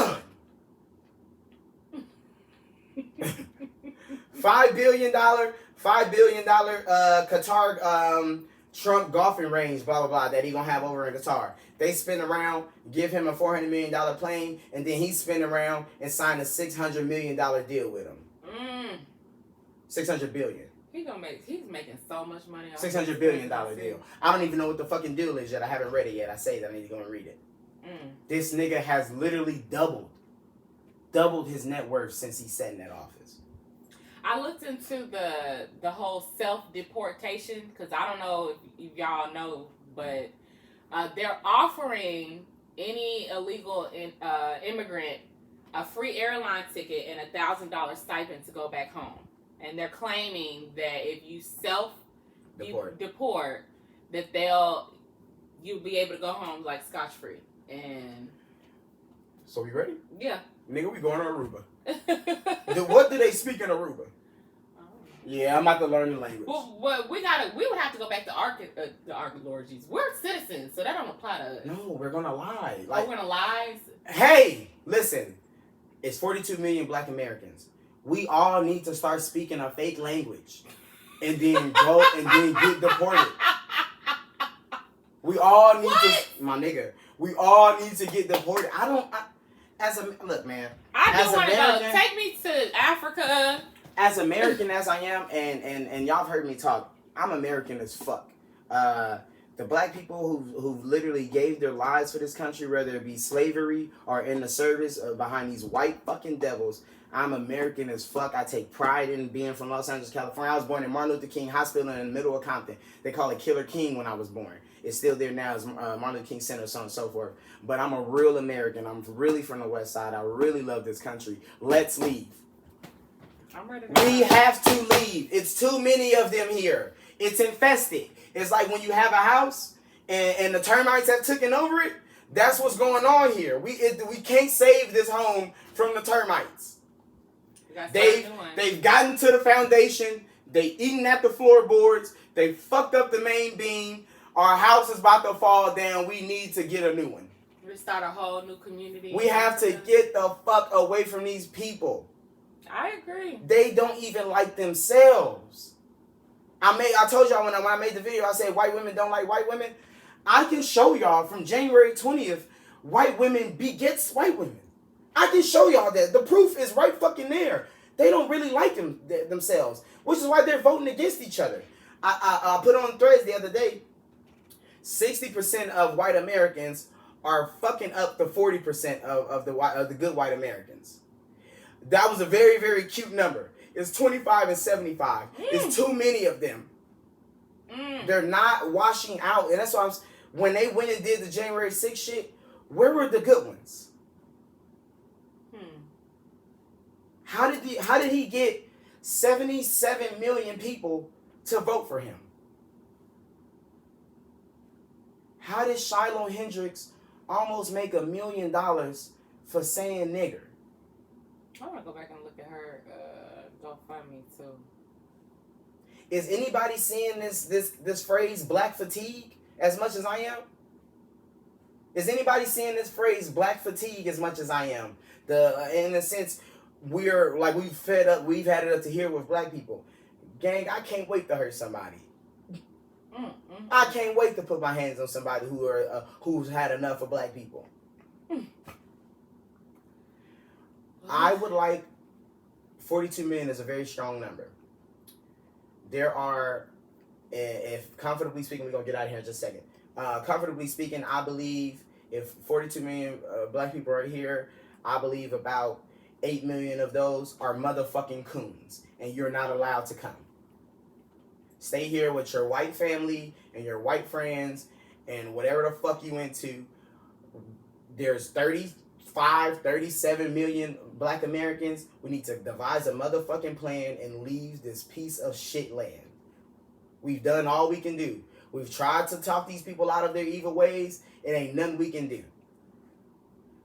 $5 billion Qatar Trump golfing range, blah blah blah, that he gonna have over in Qatar. They spin around, give him a $400 million plane, and then he spin around and sign a $600 million deal with him. $600 billion. He's making so much money. $600 billion deal. I don't even know what the fucking deal is yet. I haven't read it yet. I say that I need to go and read it. This nigga has literally doubled his net worth since he sat in that office. I looked into the whole self-deportation because I don't know if y'all know, but they're offering any illegal immigrant a free airline ticket and $1,000 stipend to go back home. And they're claiming that if you deport, that you'll be able to go home like scotch-free. And so we ready? Yeah. Nigga, we going to Aruba. What do they speak in Aruba? Yeah, I'm about to learn the language. Well, we would have to go back to Lord Jesus. We're citizens, so that don't apply to us. No, we're gonna lie. We're gonna lie. Hey, listen, it's 42 million Black Americans. We all need to start speaking a fake language, and then go and then get deported. We all need to, my nigga. We all need to get deported. Look, man. I do want to go. Take me to Africa. As American as I am, and y'all have heard me talk, I'm American as fuck. The black people who literally gave their lives for this country, whether it be slavery or in the service behind these white fucking devils, I'm American as fuck. I take pride in being from Los Angeles, California. I was born in Martin Luther King Hospital in the middle of Compton. They call it Killer King when I was born. It's still there now as Martin Luther King Center, so on and so forth. But I'm a real American. I'm really from the West Side. I really love this country. Let's leave. I'm ready to We have to leave. It's too many of them here. It's infested. It's like when you have a house and the termites have taken over it. That's what's going on here. We can't save this home from the termites. They've gotten to the foundation. They eating at the floorboards. They fucked up the main beam. Our house is about to fall down. We need to get a new one. We start a whole new community. We have to get the fuck away from these people. I agree. They don't even like themselves. I told y'all when I made the video, I said white women don't like white women. I can show y'all from January 20th, white women begets white women. I can show y'all that. The proof is right fucking there. They don't really like themselves, which is why they're voting against each other. I put on threads the other day, 60% of white Americans are fucking up the 40% of the good white Americans. That was a very, very cute number. It's 25 and 75. It's too many of them. They're not washing out. And that's why when they went and did the January 6th shit, where were the good ones? How did he get 77 million people to vote for him? How did Shiloh Hendricks almost make $1 million for saying nigger? I want to go back and look at her GoFundMe too. Is anybody seeing this phrase black fatigue as much as I am? Is anybody seeing this phrase black fatigue as much as I am? In a sense, we've fed up. We've had it up to here with black people. Gang, I can't wait to hurt somebody. I can't wait to put my hands on somebody who's had enough of black people. I would like 42 million is a very strong number. There are, if comfortably speaking, we're going to get out of here in just a second. Comfortably speaking, I believe if 42 million black people are here, I believe about 8 million of those are motherfucking coons, and you're not allowed to come. Stay here with your white family and your white friends and whatever the fuck you into. There's 37 million black Americans. We need to devise a motherfucking plan and leave this piece of shit land. We've done all we can do. We've tried to talk these people out of their evil ways. It ain't nothing we can do.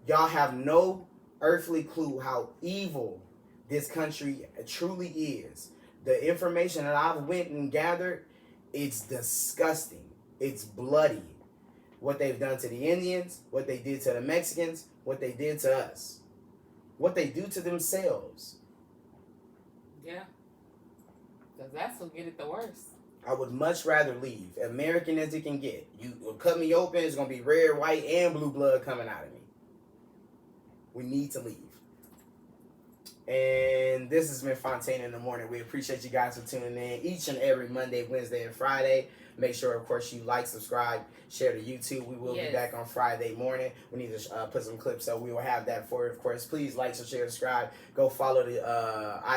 Y'all have no earthly clue how evil this country truly is. The information that I've went and gathered, it's disgusting. It's bloody. What they've done to the Indians, what they did to the Mexicans, what they did to us. What they do to themselves. Yeah. Because that's what get it the worst. I would much rather leave. American as it can get. You cut me open, it's going to be red, white, and blue blood coming out of me. We need to leave. And this has been Fontane in the Morning. We appreciate you guys for tuning in each and every Monday, Wednesday, and Friday. Make sure, of course, you like, subscribe, share to YouTube. We will be back on Friday morning. We need to put some clips, so we will have that for you, of course. Please like, share, subscribe. Go follow the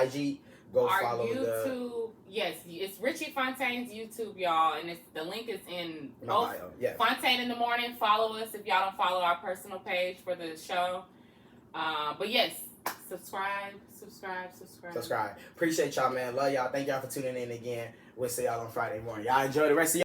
IG. Go our follow YouTube. Yes, it's Richie Fontane's YouTube, y'all, and the link is in both. Yeah. Fontane in the Morning. Follow us if y'all don't follow our personal page for the show. But yes, subscribe. Appreciate y'all, man. Love y'all. Thank y'all for tuning in again. We'll see y'all on Friday morning. Y'all enjoy the rest of